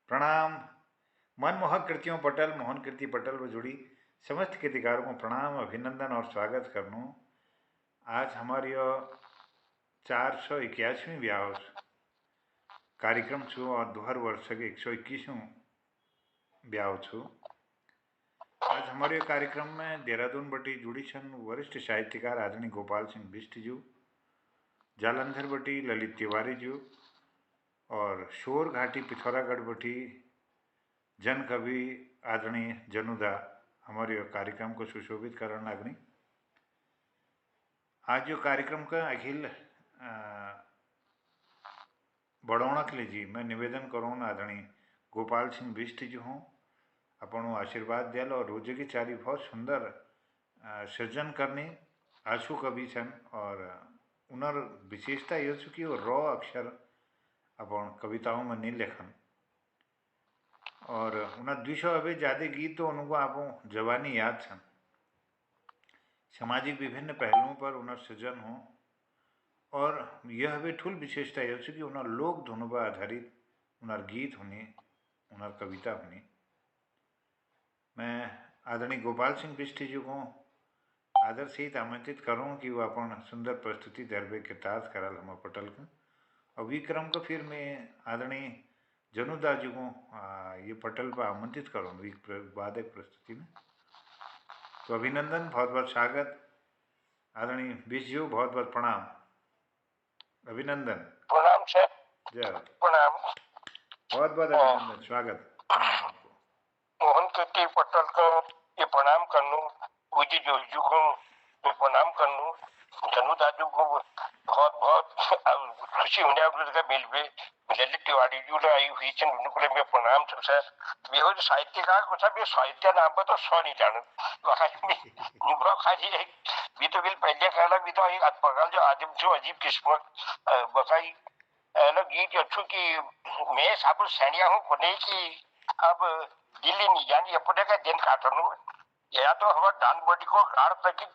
प्रणाम। मनमोहक कृतियों पटल मोहन कीर्ति पटल व जुड़ी समस्त कृतिकारों को प्रणाम, अभिनंदन और स्वागत करनू। आज हमारी 481वीं व्याह कार्यक्रम छू और 2021 के 121वीं ब्याह छू। आज हमारे कार्यक्रम में देहरादून बटी जुड़ी छन वरिष्ठ साहित्यकार आदरणीय गोपाल सिंह बिष्ट जी, जालंधर बटी ललित तिवारी जी और शोर घाटी पिथौरागढ़ बटी जन कवि आदरणीय जनुदा हमारे कार्यक्रम को सुशोभित करने लागनी। आज जो कार्यक्रम का अखिल बढ़ोणक लीजिए मैं निवेदन करूँ आदरणीय गोपाल सिंह बिष्ट जी हूँ अपन आशीर्वाद दियल और रोजे की चारी बहुत सुंदर सृजन करनी आशु कवि छन और उनर विशेषता ये कि वो रॉ अक्षर अपन कविताओं में नहीं लेखन और उन्हें 200 अभी ज़्यादा गीत तो उनको आप जवानी याद छन। सामाजिक विभिन्न पहलुओं पर उनर सृजन हो और यह भी ठुल विशेषता यह कि उनर लोक धुन पर आधारित उनर गीत होने उनर कविता होने। मैं आदरणीय गोपाल सिंह बिष्ट जी को आदर सहित आमंत्रित करूँ कि वो अपन सुंदर प्रस्तुति दरबे के ताज कराल हम पटल का और विक्रम को फिर मैं आदरणीय जनुदा जी को ये पटल पर आमंत्रित करूँ बाद एक प्रस्तुति में। तो अभिनंदन, बहुत बहुत स्वागत आदरणीय बिष्ट जी, बहुत बहुत प्रणाम, अभिनंदन। प्रणाम सर। जय प्रणाम, बहुत बहुत अभिनंदन, स्वागत। मोहन कीर्ति पटल को ये प्रणाम करनू, पूज्य जोजू को ये प्रणाम करनू, जनु दाजू को बहुत बहुत खुशी होने का मिल भी ललित तिवारी जी आई हुई चन उनको मैं प्रणाम छू सर। बेहो जो साहित्यकार को सब ये साहित्य नाम पर तो सौ नहीं जानू निभा खाली भी तो बिल पहले कहला भी तो एक अटपगल जो आदिम जो अजीब किस्मत बकाई लोग गीत अच्छू की मैं सब सैनिया हूँ कोने की अब दिल्ली नहीं जानी अपने का दिन काटनू या तो हमारे डान बड़ी को गाड़ तक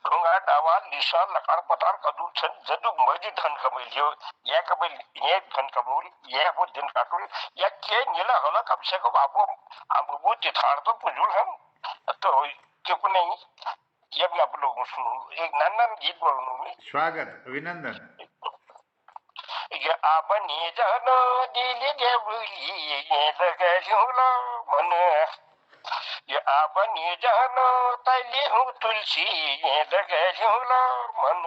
ढोंगा डावा निशा लकार पतार कदू छन जदू मर्जी धन कमेलियो या कमेल ये धन कमूल ये वो दिन काटूल या के नीला होला कब से को आपो हम वो तिथार तो पुजुल हम तो क्यों नहीं ये भी आप लोगों सुनो एक नन्ना गीत बोलूं मैं। स्वागत, अभिनंदन। ये आपनी जानो दिल के बुली ये लगे झूला मन ये आपनी जानो तली हूँ तुलसी ये लगे झूला मन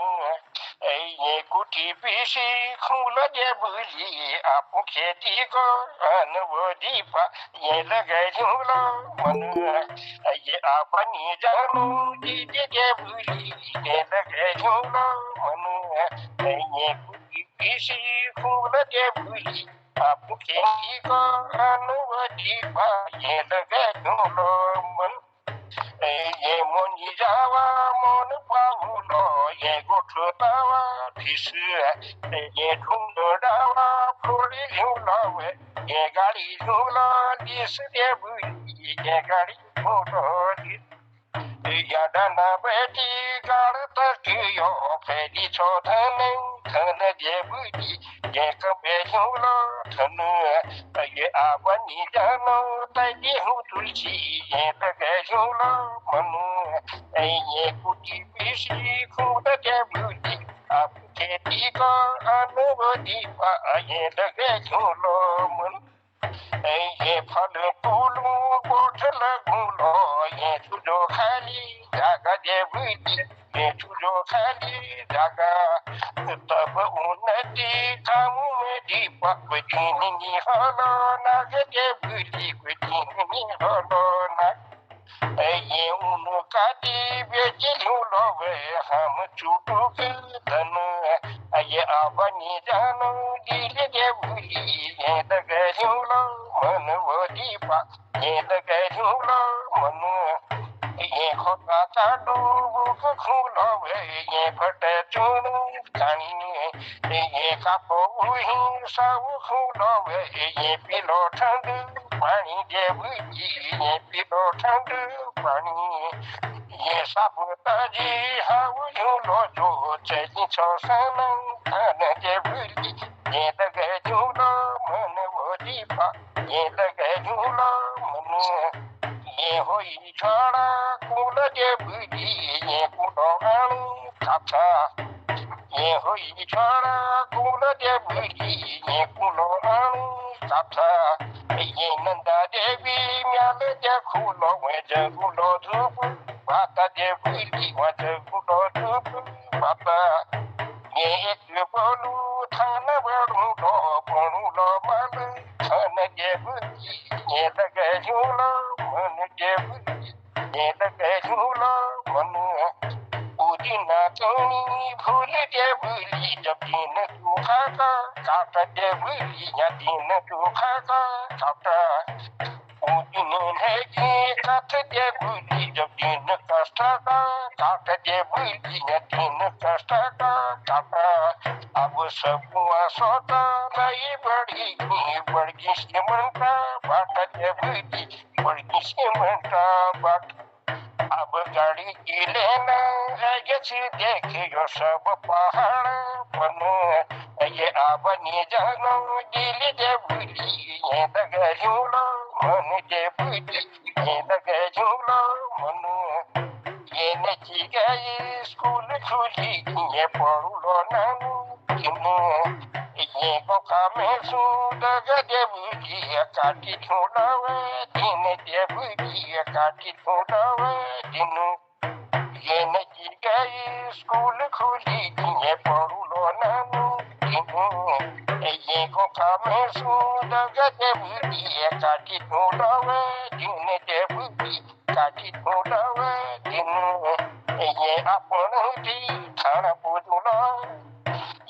ये कुटी पीसी खूल जे बुली आप खेती को अनवो दीपा ये लगे झूला मन ये आपनी जानो दिल के बुली ये लगे झूला मन ये किसी फूल के बुली आप खेती को अनुमति पाए लगे झूलो मन ये मोनी जावा मोन पाऊलो ये गोठतावा फिस ये ढूंढावा फोड़ी झूलो ये गाड़ी झूलो दिस दे बुली ये गाड़ी झूलो दिस यादना बेटी गाड़ तक यो फेरी छोधन धन जे बुली ये कबे झूलो धन ये आपनी जानो तली हूँ तुलसी ये लगे झूलो मनु ये कुटी पीसी खूब के बुली आप खेती को अनुभूति ये लगे झूलो मन ये फल फूल बोतल घूलो ये तुझो खाली जागा जे बुली ये तुझो खाली जागा तब उन्नति काम में दीपक दीनी हलो नाग जे बुली दीनी हलो नाग ये उनका दिव्य झूलो हम चुटो धन ये आवनी जानो दिल के बुली ये लगे झूलो मन वो दीपा ये लगे झूलो मन ये खोटा चाडू खूलो ये फटे चुनू कानी ये कापो उही सब खूलो ये पिलो ठंड पानी जे बुली ये पिलो ठंड पानी ये सब ताजी हाउ झूलो जो चली छोसन खान जे बुली ये लगे झूलो मन वो दीप ये लगे झूला मन ये होई छाड़ा कुल जे बुझी ये कुलो आनी था ये होई छाड़ा कुल जे बुझी ये कुलो आनी था ये नंदा देवी म्याले जे खुलो वे जे कुलो धूप माता जे बुझी वे जे कुलो धूप माता ये एक बोलू थान बड़ू लो मन थान जे बुझी ये लगे झूला मन जे बुझी ये लगे झूला मन पूरी नाचनी भूल जे भूली जब दिन तू खाका काट जे भूली या दिन तू खाका काटा दिन है कि काट जे भूली जब दिन कष्ट का काट जे भूली या दिन कष्ट का काटा अब सब हुआ सोता नहीं बड़ी श्रीमंता बाट जे भूली बड़ी श्रीमंता बाट अब गाड़ी की लेना है देखियो सब पहाड़ बनो ये आबनी जानो दिल जे भूली ये लगे झूला मन जे भूली ये लगे झूला मन ये नची गई स्कूल खुली ये पढ़ू लो नानू किन्नू ये कोका में सूद जे भूली काटी झूलावे दिन जे भूली काटी झूलावे दिनू ये नची गई स्कूल खुली ये पढ़ू लो नानू किन्नू ये कोका में सूद जे भूली काटी झूलावे दिन जे भूली काटी झूलावे दिनू ये अपन ती थाना पूजुला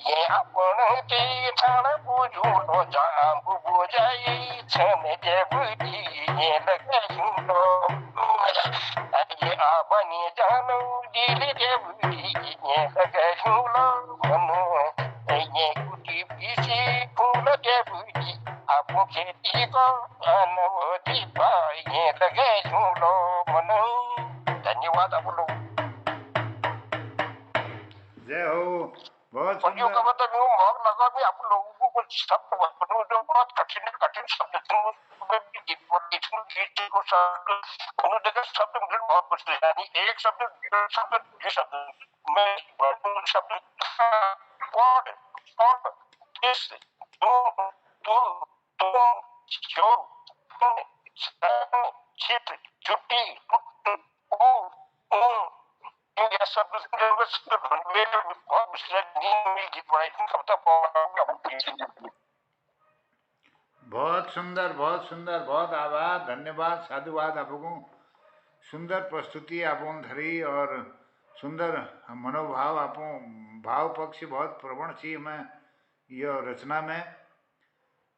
ये अपन ती थाना पूजुलो जाम्बू बुझाई छन जे बुझी ये लगे झूलो ये आबनी जानो दिल जे बुझी ये लगे झूलो मनो ये कुटी पीसी फूल जे बुझी आपो खेती को अनवधि पाई ये लगे झूलो मनो। धन्यवाद आप लोग। जय हो। बहुत पंडियों का सुंदर। मतलब यूं मोह लगा भी आप लोगों को कुछ शब्द बनू जो बहुत कठिन शब्द थे उसमें भी गीत को शब्द उन्होंने देखा शब्द मुझे बहुत मुश्किल है यानी एक शब्द मैं शब्द पॉड पॉड इस तू तुम जो चित छुट्टी ये सब मेरे बहुत मुश्किल नींद मिल गीत बनाई थी कब तक बहुत सुंदर, बहुत सुंदर, बहुत आभार, धन्यवाद, साधुवाद आपको। सुंदर प्रस्तुति आपो धरी और सुंदर मनोभाव आपो भाव पक्ष बहुत प्रवण छी में यह रचना में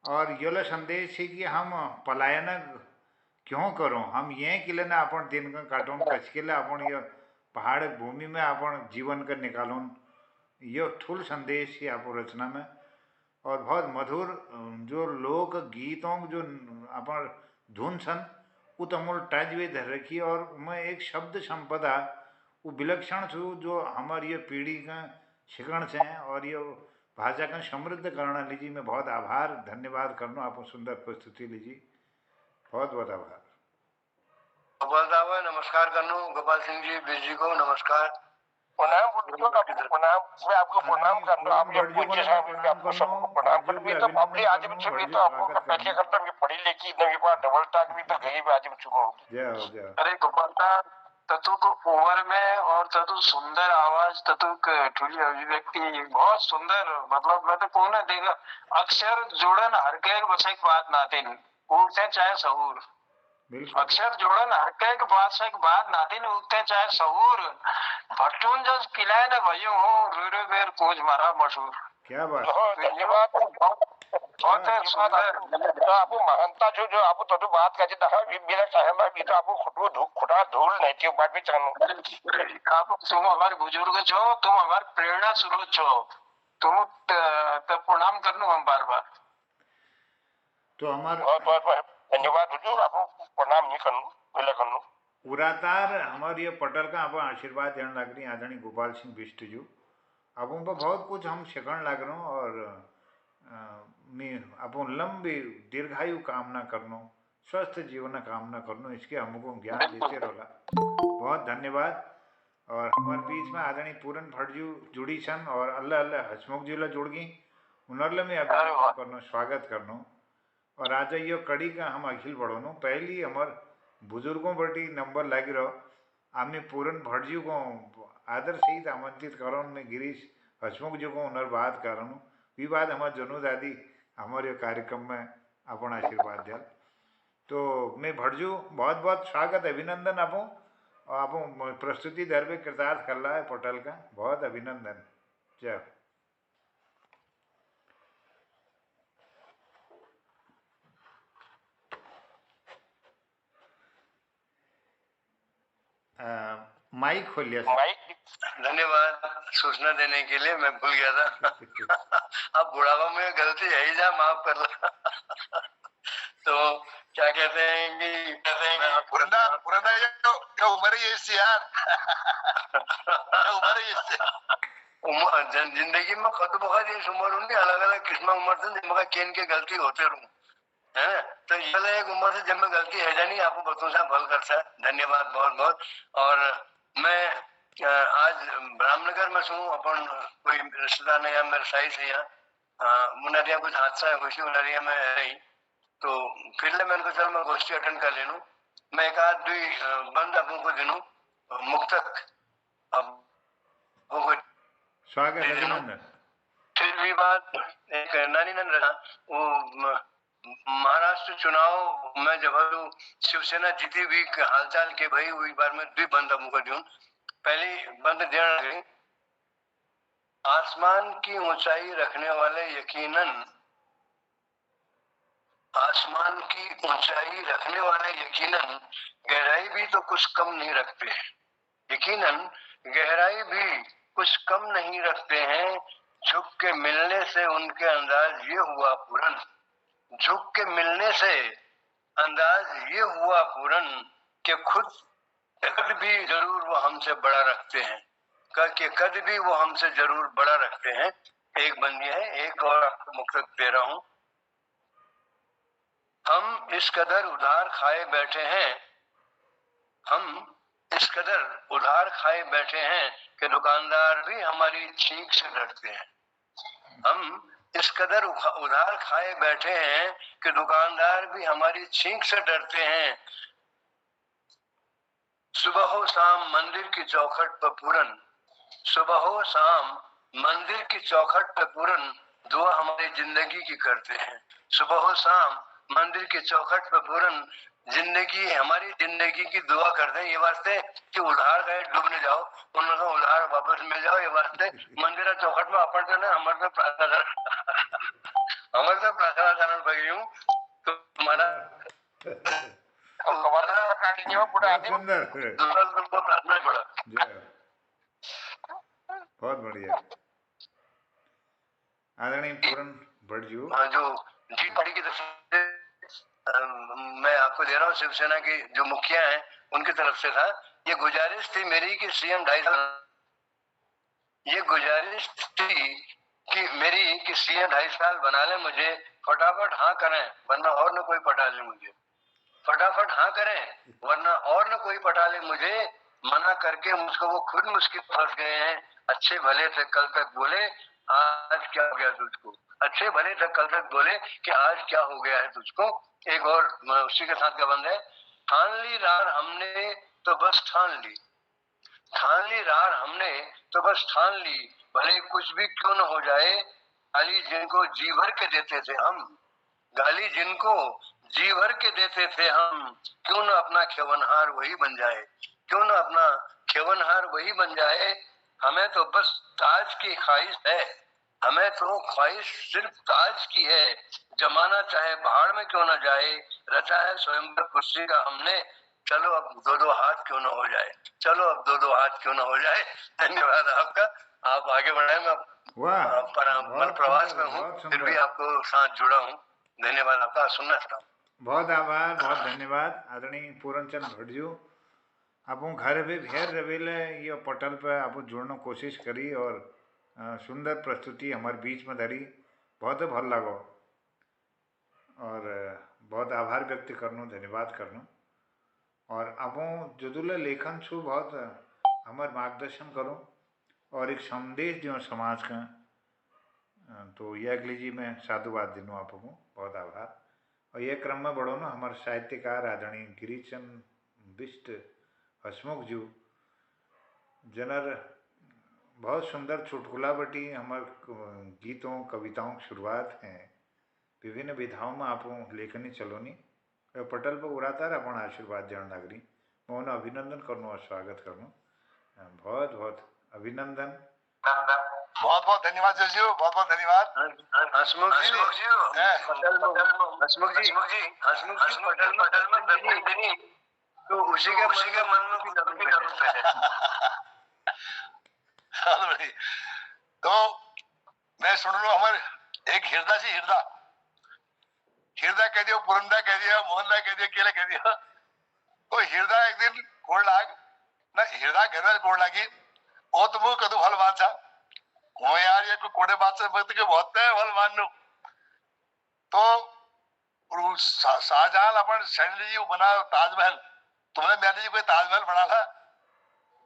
और ये संदेश है कि हम पलायन क्यों करो हम ये किले ना अपन दिन का काटून कचकेले अपन ये पहाड़ भूमि में अपन जीवन का निकालून ये ठुल संदेश है आपो रचना में और बहुत मधुर जो लोक गीतों जो अपन धुन सन वो तमूल टच धर रखी और मैं एक शब्द संपदा वो विलक्षण छू जो हमारी ये पीढ़ी का शिकण से और ये भाषा का समृद्ध करना लीजिए मैं बहुत आभार धन्यवाद करना आपको सुंदर प्रस्तुति लीजिए बहुत बहुत आभार। गोपाल साहब नमस्कार करनू गोपाल सिंह जी बीस जी को नमस्कार प्रणाम प्रणाम मैं आपको प्रणाम करता हूँ आप ये पूज्य साहब मैं आपको सबको प्रणाम कर भी तो पब्लिक आज भी तो आपको पहले करता हूँ पढ़ी लिखी नवी बार डबल टाक भी तो गई भी आज भी चुका। अरे गोपाल साहब ततुक उम्र में और ततु सुंदर आवाज ततुक ठुली अभिव्यक्ति बहुत सुंदर मतलब मैं तो कहूँ देखा अक्षर जोड़न हर के बस एक बात नाते उठते चाहे सहूर अक्षर जोड़न हर के बात नाते उठते चाहे सहूर भट्टून जो किला न भयो रो बेर पूछ मारा मशहूर। क्या बात। धन्यवाद बहुत सुंदर तो आपको महानता जो आपको तो बात का जितना मेरा कहना भी तो आपको खुदा धूल नहीं थी बात भी चाहूँ आप तुम हमारे बुजुर्ग छो तुम हमारे प्रेरणा स्रोत छो तुम तब प्रणाम करनू हम बार बार तो हमारे बहुत बहुत धन्यवाद हुजूर आपको प्रणाम नहीं करनू मिला करनू उरातार हमारे ये पटल का आप आशीर्वाद देने लग रही आदरणीय गोपाल सिंह बिष्ट जी अब उन पर बहुत कुछ हम सीखने लग रहे हैं और में अपन लंबी दीर्घायु कामना करनो, स्वस्थ जीवन कामना करनो, इसके हमको ज्ञान देते रहोला। बहुत धन्यवाद। और हमारे बीच में आदरणीय पूरन भट्टजू जुड़ी छन और अल्लाह अल्लाह हसमुख जी ला जुड़ गई, उनरले में अभिनंदन करनो, स्वागत करनो। और आज यो कड़ी का हम अखिल बढ़ोनो पहली हमार बुजुर्गों बटी नंबर लागी रहो, आमने पूरन भट्टजू को आदर सहित आमंत्रित करो ने गिरीश हसमुख जी को उनर बात करनो भी बात हमारे जनू दादी हमारे कार्यक्रम में अपन आशीर्वाद दिया। तो मैं भट्टजू बहुत बहुत स्वागत अभिनंदन आपो, और आप प्रस्तुति दर पे कृतार्थ कर रहा है पोर्टल का, बहुत अभिनंदन। जय। माइक खोलिए। माइक धन्यवाद सूचना देने के लिए, मैं भूल गया था। अब बुढ़ापा में गलती है ही, जा माफ कर ला। तो क्या कहते हैं कि पुराना जो उम्र ही इससे यार उम्र ही इससे जिंदगी में कद बखत ये उम्र होंगी, अलग अलग किस्म उम्र से जिनका केन के गलती होते रहूं, है ना। तो ये एक उम्र से जब मैं गलती है जानी आपको बतूं सा भल कर सा। धन्यवाद बहुत बहुत। और मैं आज रामनगर में छू, अपन कोई रिश्तेदार ने या मेरे साई से यहाँ मुनारिया कुछ हादसा है, खुशी मुनारिया में रही, तो फिर ले मैंने चल मैं गोष्ठी अटेंड कर लेनू। मैं एक आध दुई बंद अपनों को दिनू मुक्तक स्वागत अभिनंदन। फिर भी बात एक नानी नन रहा, वो महाराष्ट्र चुनाव में जब शिवसेना जीती हुई हालचाल के भाई हुई बार में दुई बंद अपनों दूं। पहली बंद देना गई, आसमान की ऊंचाई रखने वाले यकीनन, आसमान की ऊंचाई रखने वाले यकीनन गहराई भी तो कुछ कम नहीं रखते हैं, यकीनन गहराई भी कुछ कम नहीं रखते हैं। झुक के मिलने से उनके अंदाज ये हुआ पूरन, झुक के मिलने से अंदाज ये हुआ पूरन कि खुद कद भी जरूर वो हमसे बड़ा रखते हैं, कि कद भी वो हमसे जरूर बड़ा रखते हैं। एक बंदी है, एक और आपको मुक्तक दे रहा हूं। हम इस कदर उधार खाए बैठे हैं, हम इस कदर उधार खाए बैठे हैं कि दुकानदार भी हमारी छींक से डरते हैं। हम इस कदर उधार खाए बैठे हैं कि दुकानदार भी हमारी छींक से डरते हैं। सुबह हो शाम मंदिर की चौखट पर पूरन, सुबह हो शाम मंदिर की चौखट पर पूरन दुआ हमारी जिंदगी की करते हैं। सुबह हो शाम मंदिर की चौखट पर पूरन जिंदगी हमारी जिंदगी की दुआ करते हैं। ये वास्ते कि उधार गए डूब न जाओ, उन्होंने उधार वापस मिल जाओ, ये वास्ते मंदिर चौखट में अपन जो ना हमारे तो प्रार्थना हमारे तो प्रार्थना करना पड़ गई हूँ। तो तुम्हारा प्रार्थना पड़ा। बहुत बढ़िया। आदरणीय पूरन भट्टजू जो जीत पार्टी की तरफ से मैं आपको दे रहा हूँ, शिवसेना की जो मुखिया हैं उनकी तरफ से था। ये गुजारिश थी मेरी कि सीएम 2.5 साल, ये गुजारिश थी कि मेरी कि सीएम 2.5 साल बना ले मुझे, फटाफट हाँ करें वरना और न कोई पटा ले मुझे, फटाफट हाँ करें वरना और न कोई पटा ले मुझे। मना करके मुझको वो खुद मुश्किल फंस गए हैं। अच्छे भले थे कल तक बोले आज क्या हो गया तुझको, अच्छे भले थे कल तक बोले कि आज क्या हो गया है तुझको। एक और उसी के साथ का बंद है, ठान ली रार हमने तो बस ठान ली, ठान ली रार हमने तो बस ठान ली, भले कुछ भी क्यों न हो जाए। गाली जिनको जी भर के देते थे हम, गाली जिनको जी भर के देते थे हम, क्यों न अपना खेवनहार वही बन जाए, क्यों न अपना खेवनहार वही बन जाए। हमें तो बस ताज की ख्वाहिश है, हमें तो ख्वाहिश सिर्फ ताज की है। जमाना चाहे भाड़ में क्यों न जाए, रचा है स्वयंवर कुर्सी का हमने, चलो अब 2-2 हाथ क्यों न हो जाए, चलो अब 2-2 हाथ क्यों न हो जाए। धन्यवाद आपका, आप आगे बढ़ाए। मैं प्रवास में हूँ फिर भी आपको साथ जुड़ा हूँ। धन्यवाद आपका, सुनना चाहता हूँ। बहुत आभार, बहुत धन्यवाद आदरणीय पूरनचंद भट्टजू। आप घर भी भेर रवेले ये पोर्टल पर आप जुड़ने कोशिश करी और सुंदर प्रस्तुति हमारे बीच में धरी। बहुत भल लगो और बहुत आभार व्यक्त करनू, धन्यवाद करनू। और आपो जदुला लेखन छू बहुत हमार मार्गदर्शन करो और एक संदेश दियो समाज का। तो यह अगली जी मैं साधुवाद दिनू आपको बहुत आभार। और यह क्रम में बढ़ो ना हमारे साहित्यकार आदरणीय गिरीचंद बिष्ट हसमुख जी जनर बहुत सुंदर चुटकुला बटी हमार गीतों कविताओं की शुरुआत है। विभिन्न विधाओं में आप लेखनी चलोनी पटल पर उड़ातार अपन आशीर्वाद देने लागरी। मैं उन्हें अभिनंदन करनो और स्वागत करनो। बहुत बहुत अभिनंदन, बहुत बहुत धन्यवाद जजू, बहुत बहुत धन्यवाद। हसमुख जी पटल में हसमुख जी पटल में दर्शन देनी तो उसी के मन में भी जरूरत है। तो मैं सुन लो हमारे एक हिरदा जी, हिरदा कह दिया, पुरंदा कह दिया, मोहनदा कह दिया, केला कह दिया। तो हिरदा एक दिन कोड़ लाग ना, हिरदा घर कोड़ लागी वो तो मुंह कदू फल बात था वो यार ये को कोड़े बात से वक्त के बहुत है फल मान लो। तो शाहजहां अपन सैंडली जी बना ताजमहल, तुमने मैंने जी कोई ताजमहल बना था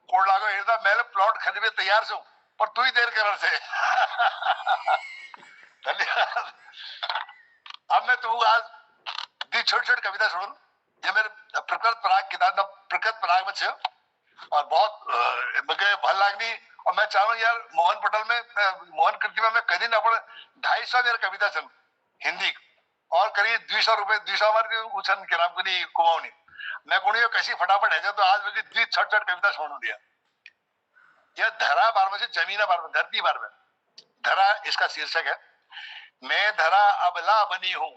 कोड़ लागो हिरदा मैंने प्लॉट खरीदे तैयार से पर तू ही देर कर से। धन्यवाद। अब मैं तू आज दी छोटी छोटी कविता सुन, ये मेरे प्रकृत पराग किताब प्रकृत पराग में छे और बहुत मुझे भल लागनी। और मैं चाहूँ यार मोहन पटल में मोहन कृति में मैं कभी ना पढ़ 250 मेरे कविता छन हिंदी और करीब 200 रुपए 200 हमारे उछन के नाम को नहीं कुमाऊनी मैं को कैसी फटाफट है तो आज मुझे 2 छट कविता सुन दिया। यह धरा बार में से जमीना बार में धरती बार में धरा इसका शीर्षक है। मैं धरा अबला बनी हूं,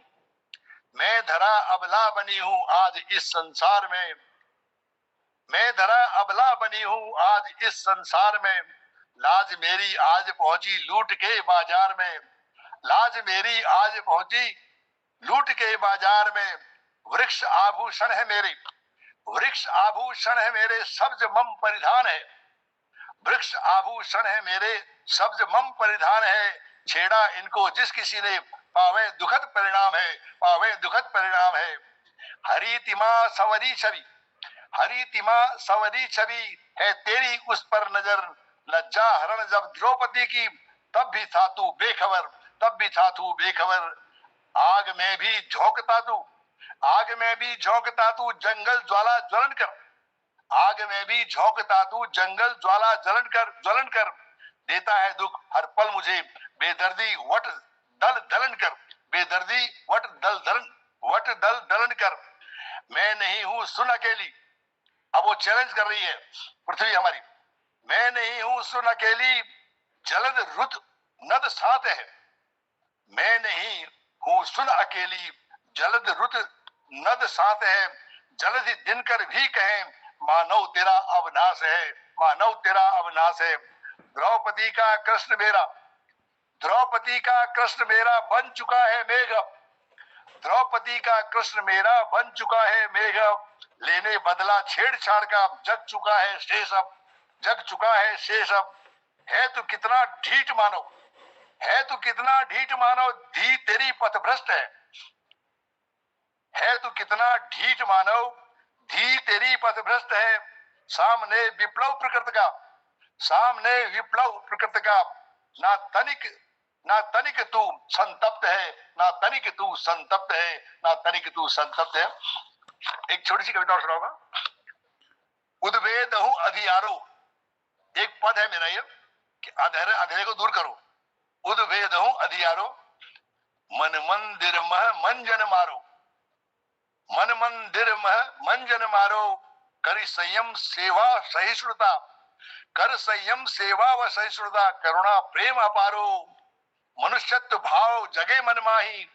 मैं धरा अबला बनी हूं आज इस संसार में, मैं धरा अबला बनी हूं आज इस संसार में, लाज मेरी आज पहुंची लूट के बाजार में, लाज मेरी आज पहुंची लूट के बाजार में, वृक्ष आभूषण है मेरे, वृक्ष आभूषण है मेरे सब्ज मम परिधान है, वृक्ष आभूषण है मेरे सब्ज मम परिधान है, छेड़ा इनको जिस किसी ने पावे दुखद परिणाम है, पावे दुखद परिणाम है। हरी तिमा सवरी छवि, हरी तिमा सवरी छवि है तेरी उस पर नजर, लज्जा हरण जब द्रौपदी की तब भी था तू बेखबर, तब भी था तू बेखबर। आग में भी झोंकता तू, आग में भी झोंकता तू जंगल ज्वाला ज्वलन कर, आग में भी झोंकता तू जंगल ज्वाला ज्वलन कर, देता है दुख हर पल मुझे बेदर्दी वट दल दलन कर, बेदर्दी वट दल दलन कर। मैं नहीं हूं सुन अकेली, अब वो चैलेंज कर रही है पृथ्वी हमारी, मैं नहीं हूं सुन अकेली जलद रुत नद साथ है, मैं नहीं हूं सुन अकेली जलद रुत नद साथ है, जलद दिनकर भी कहें मानव तेरा अवनाश है, मानव तेरा अवनाश है। द्रौपदी का कृष्ण मेरा, द्रौपदी का कृष्ण मेरा बन चुका है मेघ, द्रौपदी का कृष्ण मेरा बन चुका है मेघ, लेने बदला छेड़छाड़ का जग चुका है शेष अब, जग चुका है शेष अब। है तू कितना ढीठ मानव, है तू कितना ढीठ मानव धी तेरी पथभ्रष्ट है तू कितना ढीठ मानव धी तेरी पथभ्रष्ट है। सामने विप्लव प्रकृति का, सामने विप्लव प्रकृति का ना तनिक तू संतप्त है, ना तनिक तू संतप्त है, ना तनिक तू संतप्त है। एक छोटी सी कविता और सुनाऊंगा। उद्वेद हूं अधियारो, एक पद है मेरा ये कि अंधेरे को दूर करो। उद्वेद हूं अधियारो मन मंदिर मह मंजन मारो, मन मंदिर मह मंजन मारो, करि संयम सेवा सहिष्णुता, कर संयम सेवा व सहिष्णुता, करुणा प्रेम अपारो, मनुष्यत्व भाव जगे मन माही,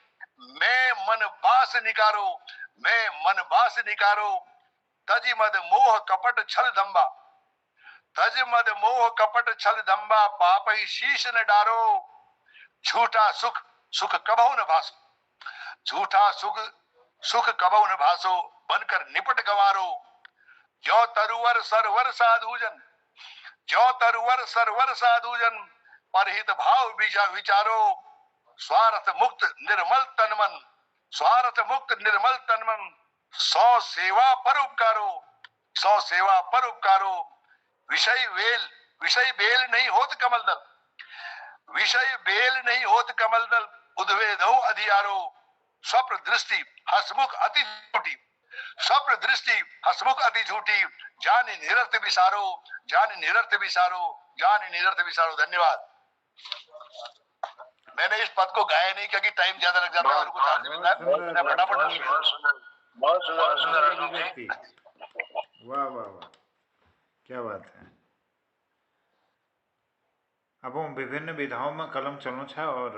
मैं मन बास निकारो, मैं मन बास निकारो, तज मद मोह कपट छल दंबा, तज मद मोह कपट छल दंबा, पाप ही शीश न डारो, झूठा सुख सुख कबहु न भासो, झूठा सुख सुख कबहु न भासो, बनकर निपट गवारो, ज्यों तरुवर सरवर साधुजन, ज्यों तरुवर सरवर साधुजन, परहित भाव विचारो, स्वार्थ मुक्त निर्मल तन मन, स्वार्थ मुक्त निर्मल तन मन, सौ सेवा पर उपकारो, सौ सेवा पर उपकारो, विषय बेल नहीं होत कमल दल, विषय बेल नहीं होत कमल दल, उद्वेद हो अधियारो, स्वप्न दृष्टि हसमुख अति झूठी, स्वप्न दृष्टि हसमुख अति झूठी, जानि निरर्थ विसारो, जानि निरर्थ विसारो, जानि निरर्थ विसारो। धन्यवाद। मैंने इस पद को गाया नहीं क्योंकि टाइम ज्यादा लग जाता है और कुछ आदमी मैं फटाफट बहुत सुंदर अभिव्यक्ति। वाह वाह वाह, क्या बात है। अब હું વિભિન્ન વિધાઓમાં કલમ ચલણું છે और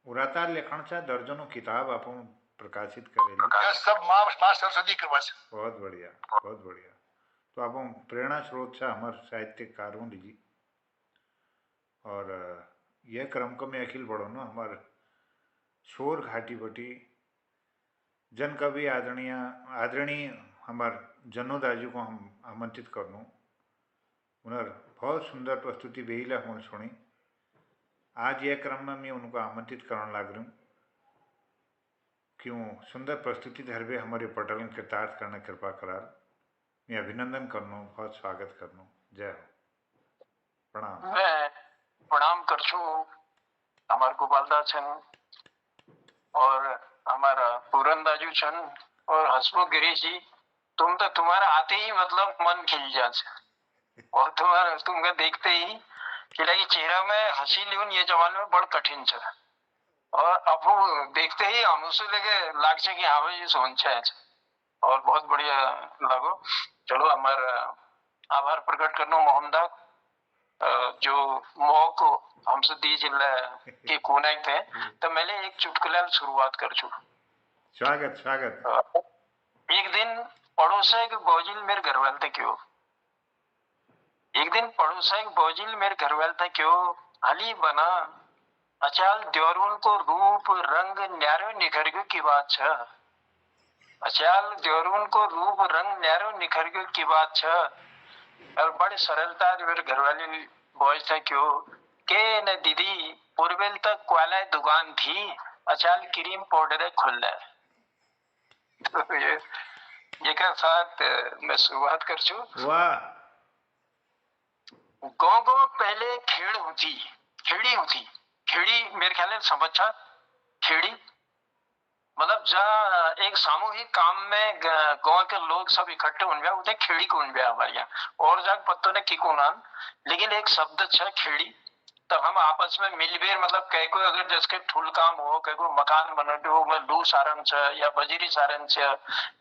उड़ातार लेखन છે, दर्जनों किताब आप प्रकाशित करेली। यह सब माँ सरस्वती कृपा से। बहुत बढ़िया, बहुत बढ़िया। तो आप प्रेरणा स्रोत છે हमारे साहित्यकारों लीजिए। और यह क्रम को मैं अखिल बढ़ो ना हमारे शोर घाटी बटी जन कवि आदरणीय हमार जन्नोदाजू को हम आमंत्रित करनू। उन्हें बहुत सुंदर प्रस्तुति बेहिला होने सुनी। आज यह क्रम में मैं उनको आमंत्रित करने लग रहा हूँ। क्यों सुंदर प्रस्तुति धरवे हमारे पटल कृतार्थ करने कृपा करार। मैं अभिनंदन करनू, बहुत स्वागत करनू। जय हो, प्रणाम। मैं प्रणाम कर छू हमार गोपालदा छन और हमारा पूरनदाजू छन और हसमुख गिरीश जी। तुम तो तुम्हारा आते ही मतलब मन खिल जाए और तुम्हारा तुमको देखते ही कि लगी चेहरा में हंसी लियोन ये जवान में बड़ कठिन छ। और अब वो देखते ही हम उसे लेके लाग छे कि हाँ भाई सोन छे और बहुत बढ़िया लगो। चलो हमारा आभार प्रकट करनो मोहम्मदा जो मौक हमसे दी जिले के कोने थे। तो मैंने एक चुटकुला शुरुआत कर चु। स्वागत स्वागत। एक दिन पड़ोसा के बोजिल मेरे घर वाले थे क्यों, एक दिन पड़ोसा के बोजिल मेरे घर वाले थे क्यों हली बना अचाल द्योरून को रूप रंग न्यारो निखर गयो की बात छ, अचाल द्योरून को रूप रंग न्यारो निखर गयो की बात छ। और बड़ी सरलता मेरे घरवाली बॉयज था क्यों के न दीदी पूर्वेल तक क्वाला दुकान थी अचाल क्रीम पाउडर खुल है। तो ये के साथ मैं शुरुआत कर चु। वाह। गाँव गाँव पहले खेड़ होती, खेड़ी होती, खेड़ी मेरे ख्याल में समझ खेड़ी मतलब जहाँ एक सामूहिक काम में गांव के लोग सब इकट्ठे होने उसे खेड़ी को हमारे यहाँ और जाग पत्तों ने की को नाम। लेकिन एक शब्द छ खेड़ी तो हम आपस में मिलबेर मतलब कह को अगर जिसके ठुल काम हो कह को मकान बनते हो में लू सारन छ या बजरी सारन छ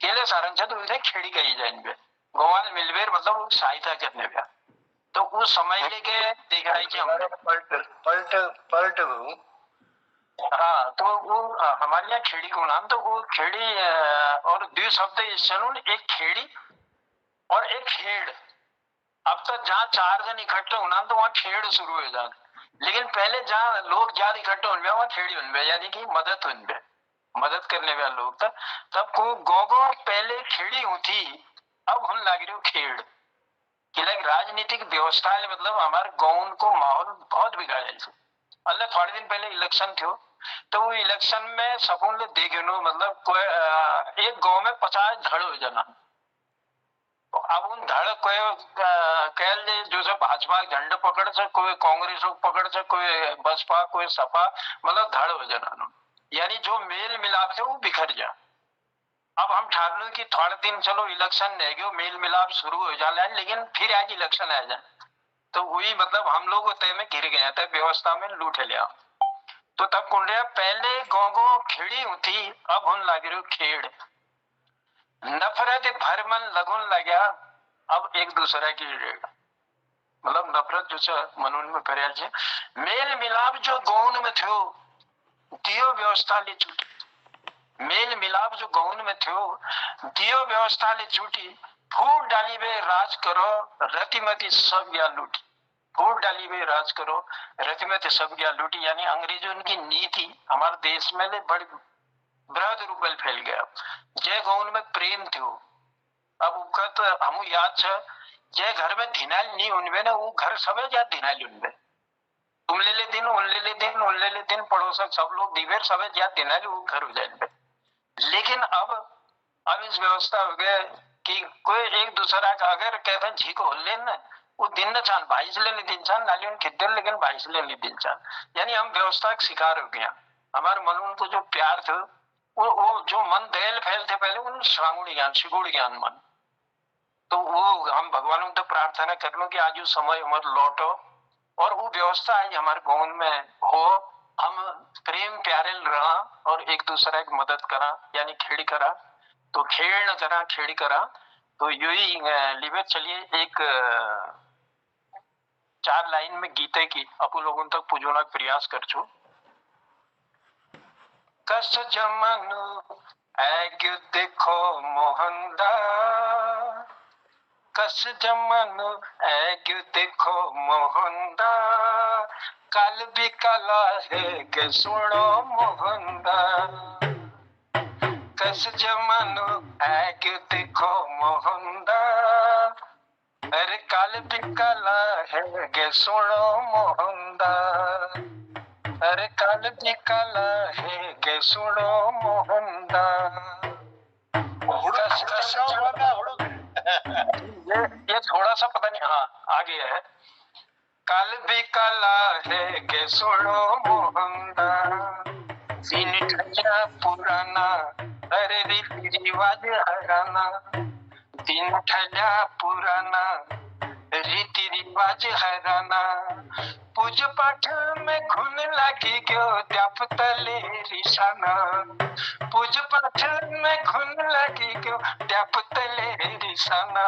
केले सारन छ तो उसे खेड़ी कही जाए। गाँव मिलबेर मतलब सहायता करने पे तो उस समय लेके देख रहा है पलट हाँ। तो वो हमारे यहाँ खेड़ी को नाम तो वो खेड़ी और दो शब्द चलून एक खेड़ी और एक खेड़। अब तो जहाँ चार जन इकट्ठे होना तो वहाँ खेड़ शुरू हो जाए। लेकिन पहले जहाँ लोग ज्यादा इकट्ठे होने वहाँ खेड़ी होने यानी कि मदद करने वाले लोग था। तब को गोगो पहले खेड़ी होती अब हम लग रहे हो खेड़ कि लग राजनीतिक व्यवस्था मतलब हमारे गाँव को माहौल बहुत बिगाड़े। अल्लाह थोड़े दिन पहले इलेक्शन थो तो वो इलेक्शन में सपून देखे नो मतलब कोई एक गांव में 50 धड़ हो जाना। अब उन धड़ कोई कहल जो से भाजपा झंडा पकड़ से कोई कांग्रेस पकड़ से कोई बसपा कोई सपा मतलब धड़ हो जाना यानी जो मेल मिलाप थे वो बिखर जा। अब हम ठान लो कि थोड़े दिन चलो इलेक्शन नहीं गयो मेल मिलाप शुरू हो जाना लेकिन फिर आज इलेक्शन आ जाए तो वही मतलब हम लोग तय में घिर गए थे व्यवस्था में लूट लिया। तो तब कुंडिया पहले गाँव खेड़ी होती अब उन लग रही खेड़। नफरत भर मन लगन लगा अब एक दूसरे की मतलब नफरत जो मनून में करे मेल मिलाप जो गाँव में थो दियो व्यवस्था ले छूटी। मेल मिलाप जो गाँव में थो दियो व्यवस्था ले छूटी। फूट डाली वे राज करो रतिमती सब या लूटी। फूट डाली वे राज करो रतिमती सब या लूटी यानी अंग्रेजों की नीति हमारे देश में बड़ी बृहद रूप में फैल गया। जय गाँव में प्रेम थो अब उसका तो हम याद छ जय घर में धिनाल नहीं उनमें ना वो घर सब ज्यादा धिनाल उनमें तुमलेले दिन उनलेले दिन उनलेले दिन पड़ोसक सब लोग दिवेर सबे या दिनाली वो घर हो जाए। लेकिन अब इस व्यवस्था हो गया कि कोई एक दूसरा का अगर कहते हैं झीक हो लेना वो दिन न चान 22 लेने दिन चान नालियों खिद्दर लेकिन 22 लेने दिन चान, यानी हम व्यवस्था का शिकार हो गया। हमारे मन उनको जो प्यार थे वो जो मन दैल फैल थे पहले उन श्रावणी ज्ञान शिगुड़ ज्ञान मन, तो वो हम भगवान तो प्रार्थना कर लो कि आज वो समय उम्र लौटो और वो व्यवस्था आज हमारे गाँव में हो, हम प्रेम प्यारे रहा और एक दूसरे की मदद करा, यानी खेड़ी करा तो खेल न करा खेड़ी करा। तो यही लिवे चलिए एक 4 लाइन में गीते की अपू लोगों तक पुजोना प्रयास कर छू। कस जमन ऐग देखो मोहनदा, कस जमन ऐग देखो मोहनदा, कल भी कला है के सुनो मोहनदा। कस जमन ऐग देखो मोहनदा, अरे कल भी कला है के सुनो मोहनदा, अरे कल भी कला है के सुनो मोहनदा। ये थोड़ा सा पता नहीं, हाँ आगे है। कल भी कला है के सुनो मोहनदा, दिन ठंडा पुराना अरे रीति रिवाज हराना, दिन ठंडा पुराना रीति रिवाज हराना। पूज पाठ में घुन लगी क्यों त्याप तले रिसाना, पूज पाठ में घुन लगी क्यों त्याप तले रिसाना।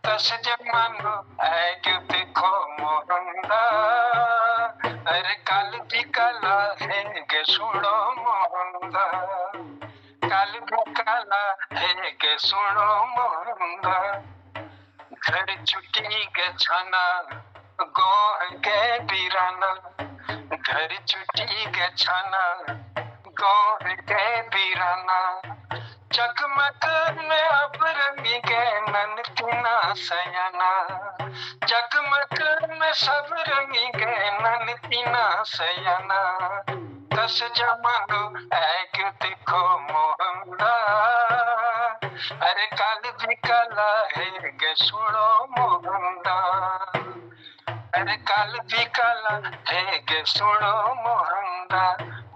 कस जमानो है क्यों देखो मोहनदा, अरे कल भी कला है गे सुनो मोहनदा, कल भी कला है गे सुनो मोहनदा। घर छुट्टी के छाना गोह के बीराना, घर छुट्टी के छाना गोह के बीराना। चकमक में अब रंगी के नन तीना सयाना, चकमक में सब रंगी के नन तीना सयाना। कस जमानो है क्यों देखो मोहनदा, अरे कल भी कला है गे सुनो मोहनदा, अरे कल भी कला है गे सुनो मोहनदा।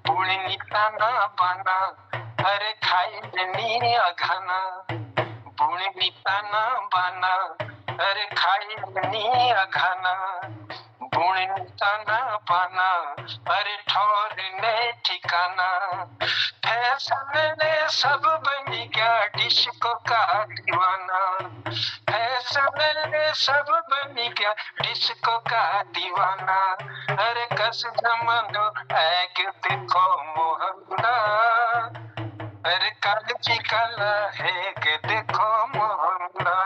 पुणी निताना बाना अरे खाई नी अघाना, पुणी निताना बाना अरे खाई नी अघाना। पुणी निताना बाना अरे ठौर ने ठिकाना। फैशन ने सब बनी गया डिस्को का दीवाना, फैशन ने सब बनी गया डिस्को का दीवाना। अरे कस जमानो है कि देखो मोहनदा, अरे कल की कला है कि देखो मोहनदा।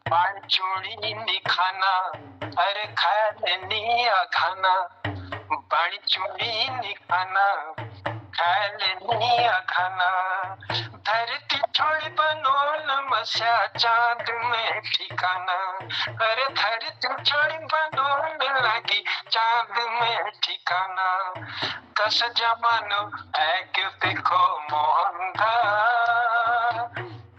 पान चूड़ी निखाना अरे खाए नी अघाना, पानी चूड़ी निखाना खाए नी अघाना। धरती थोड़ी बनोल मस्या चांद में ठिकाना, अरे धरती थोड़ी बनोल लगी चांद में ठिकाना। कस जमानो है क्यों देखो मोहनदा,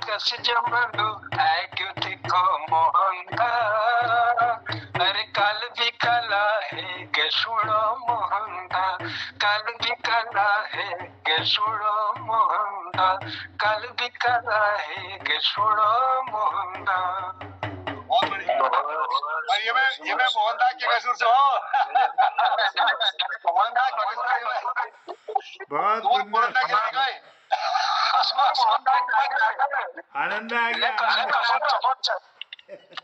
कस जमानो है क्यों देखो मोहनदा। अरे कल भी कला है के सुनो मोहनदा, कल भी कला है के सुनो मोहनदा, कल भी कला है के सुनो मोहनदा। बहुत बढ़िया। और ये मैं मोहनदास के कसूर से हो। मोहनदास बहुत दूध मोहनदास के नहीं गए। आनंद आ गया।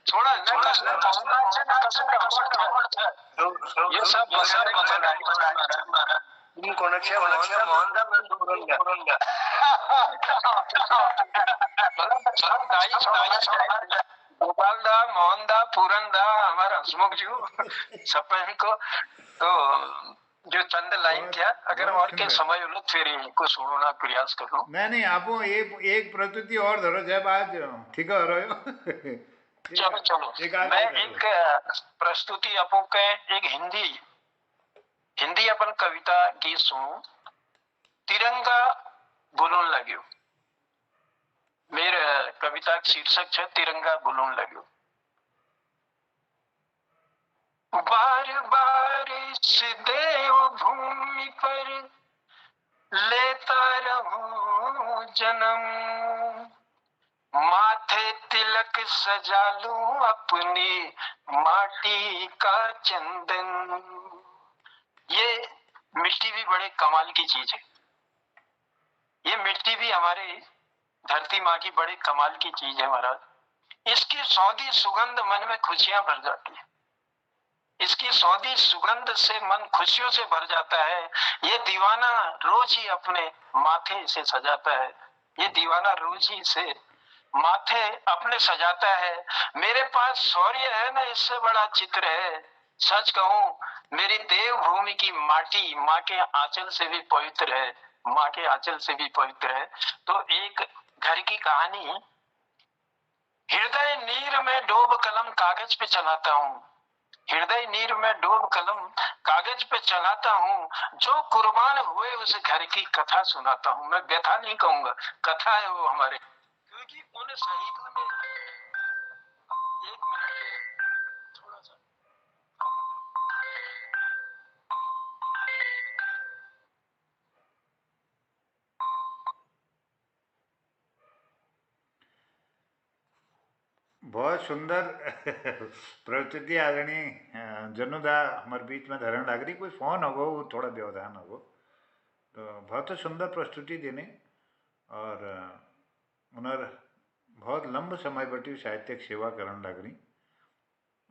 थोड़ा ये सब कोणाच्या मोहनदा पुरंदा गोपालदा मोहनदा पूरनदा हमारा हसमुख जी सब को। तो जो चंद लाइन क्या अगर और के समय हो फिर इनको सुनना प्रयास करो। नहीं आप एक प्रस्तुति और धरो जब आज ठीक हो रहे हो। चलो चलो, एक आध मैं और कर लो। एक प्रस्तुति अपन के एक हिंदी हिंदी अपन कविता गीत सुनू। तिरंगा बोलन लग्यो। मेरे कविता का शीर्षक है तिरंगा बोलन लग्यो। बार बार इस देव भूमि पर लेता रहूं जन्म, माथे तिलक सजा लूं अपनी माटी का चंदन। ये मिट्टी भी बड़े कमाल की चीज है। ये मिट्टी भी हमारे धरती माँ की बड़े कमाल की चीज है महाराज। इसकी सौंधी सुगंध मन में खुशियां भर जाती है। इसकी सौंधी सुगंध से मन खुशियों से भर जाता है। ये दीवाना रोज ही अपने माथे से सजाता है। ये दीवाना रोज ही से माथे अपने सजाता है। मेरे पास शौर्य है ना, इससे बड़ा चित्र है। सच कहूं मेरी देवभूमि की माटी माँ के आंचल से भी पवित्र है। माँ के आंचल से भी पवित्र है। तो एक घर की कहानी। हृदय नीर में डोब कलम कागज पे चलाता हूँ। हृदय नीर में डोब कलम कागज पे चलाता हूँ। जो कुर्बान हुए उस घर की कथा सुनाता हूँ। मैं व्यथा नहीं कहूंगा, कथा है वो हमारे, क्योंकि उन शहीदों ने। एक मिनट थोड़ा सा। बहुत सुंदर प्रस्तुति आदरणीय जनुदा हमारे बीच में धरण लग रही। कोई फोन होगो, वो थोड़ा व्यवधान होगो। तो बहुत सुंदर प्रस्तुति देने और उन्हें बहुत लंब समय बटी साहित्यिक सेवा करन लग रही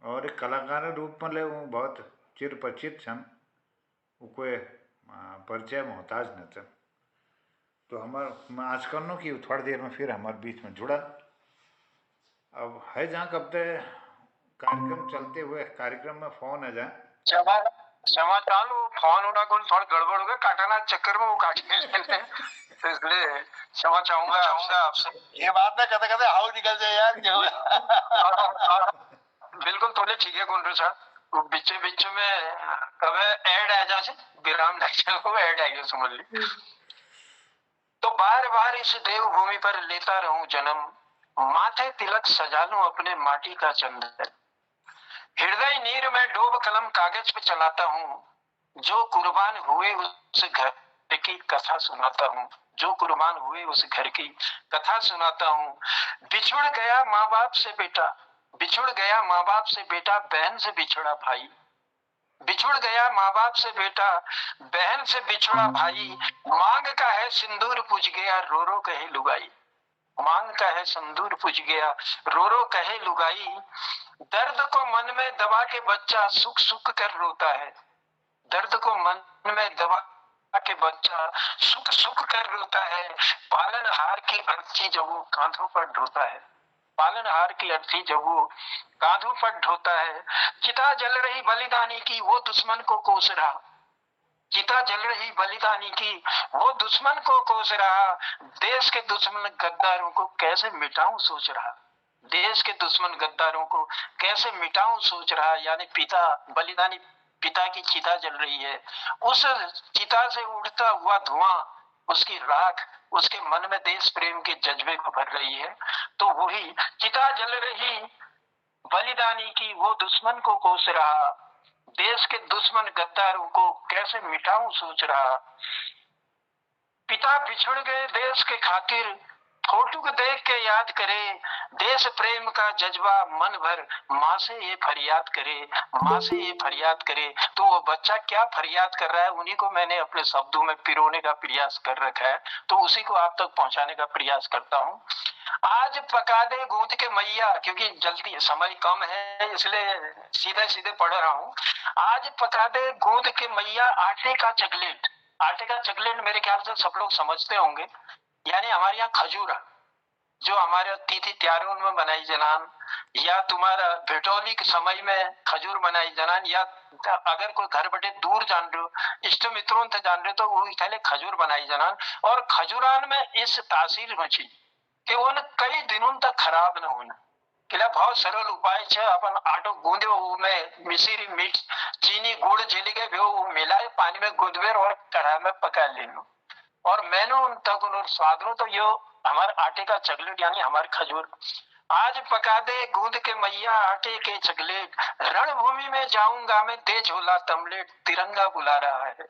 और एक कलाकार रूप में ले वो बहुत चिर परिचित छन। वो कोई परिचय मोहताज न छन। तो मैं आज करनो कि थोड़ी देर में फिर हमारे बीच में जुड़ा। अब है जहाँ कब तक कार्यक्रम चलते हुए कार्यक्रम में फोन है जहाँ क्षमा क्षमा चालू फोन होना को थोड़ा गड़बड़ हो गया, काटना चक्कर में वो काट गए। तो इसलिए क्षमा चाहूंगा आपसे। ये बात ना कहते कहते हाउ निकल जाए यार क्यों। बिल्कुल तोले ठीक है गुंडू साहब। बीच बीच में कब ऐड आ जाए विराम लग जाए, ऐड आ गया समझ ली। तो बार बार इस देवभूमि पर लेता रहूं जन्म, माथे तिलक सजा लूं अपने माटी का चंदन। हृदय नीर में डोब कलम कागज पे चलाता हूँ। जो कुर्बान हुए उस घर की कथा सुनाता हूँ। जो कुर्बान हुए उस घर की कथा सुनाता हूँ। बिछुड़ गया माँ बाप से बेटा, बिछुड़ गया माँ बाप से बेटा, बहन से बिछड़ा भाई। बिछुड़ गया माँ बाप से बेटा, बहन से बिछड़ा भाई। मांग का है सिंदूर पूछ गया, रो रो कहे लुगाई। मांग का है सिंदूर पूछ गया, रो रो कहे लुगाई। दर्द को मन में दबा के बच्चा सुख सुख कर रोता है। दर्द को मन में दबा के बच्चा सुख सुख कर रोता है। पालनहार की अर्थी जब वो कांधों पर ढोता है। पालनहार की अर्थी जब वो कांधों पर ढोता है। चिता जल रही बलिदानी की वो दुश्मन को कोस रहा। चिता जल रही बलिदानी की वो दुश्मन को कोस रहा। देश के दुश्मन गद्दारों को कैसे मिटाऊं सोच रहा। देश के दुश्मन गद्दारों को कैसे मिटाऊं सोच रहा। यानी पिता बलिदानी पिता की चिता जल रही है। उस चिता से उड़ता हुआ धुआं, उसकी राख उसके मन में देश प्रेम के जज्बे को भर रही है। तो वही चिता जल रही बलिदानी की वो दुश्मन को कोस रहा। देश के दुश्मन गद्दारों को कैसे मिटाऊं सोच रहा। पिता बिछड़ गए देश के खातिर, फोटो को देख के याद करे। देश प्रेम का जज्बा मन भर माँ से ये फरियाद करे। माँ से ये फरियाद करे। तो वो बच्चा क्या फरियाद कर रहा है, उन्हीं को मैंने अपने शब्दों में पिरोने का प्रयास कर रखा है। तो उसी को आप तक पहुंचाने का प्रयास करता हूँ। आज पका दे गूंद के मैया, क्योंकि जल्दी समय कम है इसलिए सीधे सीधे पढ़ रहा हूँ। आज पका दे गूंद के मैया आटे का चकलेट। आटे का चकलेट मेरे ख्याल से सब लोग समझते होंगे। यानी हमारे यहाँ खजूर जो हमारे तिथि त्योहारों में बनाई जनान, या तुम्हारा भेटौली के समय में खजूर बनाई जनान, या अगर कोई घर बैठे दूर जान रहे हो इष्ट मित्रों से जान रहे तो वो पहले खजूर बनाई जनान। और खजूरान में इस तासीर मची कि वो कई दिनों तक खराब न होना, એટલે बहुत सरल उपाय है। अपन आटो गूंदो में मिश्री मिर्च चीनी गुड़ जेली के वो मिलाए पानी में गूंदवे और कढ़ाई में पका ले लो। और मैंने उन तक उन स्वाद लो तो यो हमारे आटे का चकलेट यानी हमारे खजूर आज पका दे गूंद के मैया आटे के चकलेट। रणभूमि में जाऊंगा मैं दे झोला तमलेट तिरंगा बुला रहा है।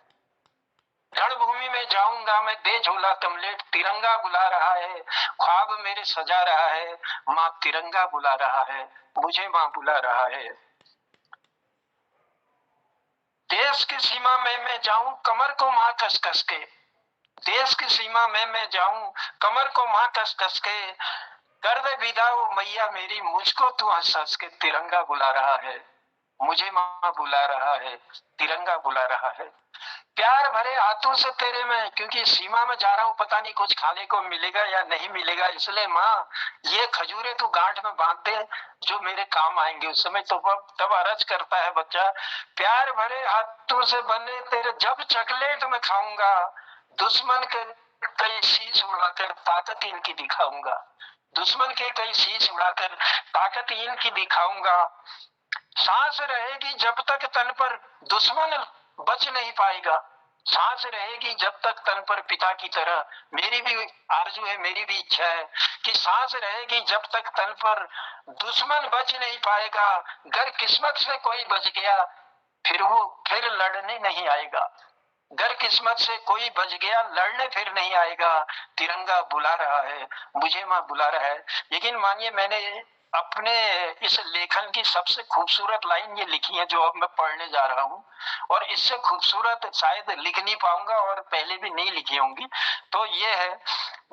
रणभूमि में जाऊंगा मैं दे झोला तमलेट तिरंगा बुला रहा है। ख्वाब मेरे सजा रहा है माँ तिरंगा बुला रहा है मुझे माँ बुला रहा है। देश की सीमा में मैं जाऊं कमर को माँ कस कस के। देश की सीमा में मैं जाऊं कमर को माँ कस कस के। कर दे विदा वो मैया मेरी मुझको तू हंस हंस के तिरंगा बुला रहा है मुझे माँ बुला रहा है तिरंगा बुला रहा है। प्यार भरे हाथों से तेरे में क्योंकि सीमा में जा रहा हूँ पता नहीं कुछ खाने को मिलेगा या नहीं मिलेगा इसलिए माँ ये खजूरें तू गांठ में बांध दे जो मेरे काम आएंगे उस समय। तो तब अरज करता है बच्चा प्यार भरे हाथों से बने तेरे जब चकलेट में खाऊंगा दुश्मन के कई शीश उड़ाकर ताकत इनकी दिखाऊंगा। दुश्मन के कई शीश उड़ाकर ताकत इनकी दिखाऊंगा। सांस रहेगी जब तक तन पर दुश्मन बच नहीं पाएगा। सांस रहेगी जब तक तन पर पिता की तरह मेरी भी आरजू है मेरी भी इच्छा है कि सांस रहेगी जब तक तन पर दुश्मन बच नहीं पाएगा। अगर किस्मत से कोई बच गया फिर लड़ने नहीं आएगा। अगर किस्मत से कोई बच गया लड़ने फिर नहीं आएगा। तिरंगा बुला रहा है मुझे माँ बुला रहा है। लेकिन मानिए मैंने अपने इस लेखन की सबसे खूबसूरत लाइन ये लिखी है जो अब मैं पढ़ने जा रहा हूँ और इससे खूबसूरत शायद लिख नहीं पाऊंगा और पहले भी नहीं लिखी होंगी। तो ये है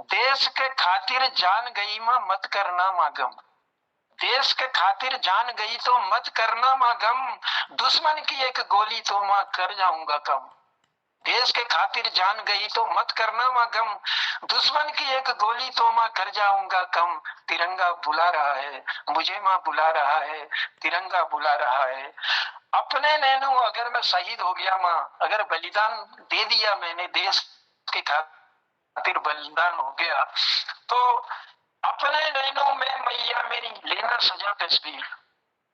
देश के खातिर जान गई माँ मत करना माँ गम। देश के खातिर जान गई तो मत करना माँ गम। दुश्मन की एक गोली तो माँ कर जाऊंगा कम। देश के खातिर जान गई तो मत करना माँ गम। दुश्मन की एक गोली तो माँ कर जाऊंगा कम। तिरंगा बुला रहा है मुझे माँ बुला रहा है तिरंगा बुला रहा है। अपने नैनों अगर मैं शहीद हो गया माँ अगर बलिदान दे दिया मैंने देश के खातिर बलिदान हो गया तो अपने नैनों में मैया मेरी लेना सजा तस्वीर।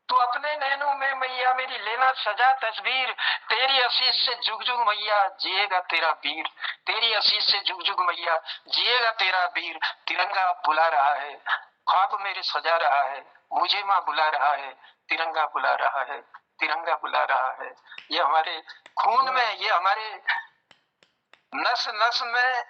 तो अपने नैनों में मैया मेरी लेना सजा तस्वीर। तेरी आशीष से जुग जुग मैया जिएगा तेरा वीर। तेरी आशीष से जुग जुग मैया जिएगा तेरा वीर। तिरंगा बुला रहा है ख्वाब मेरे सजा रहा है मुझे माँ बुला रहा है तिरंगा बुला रहा है तिरंगा बुला रहा है। ये हमारे खून में ये हमारे नस नस में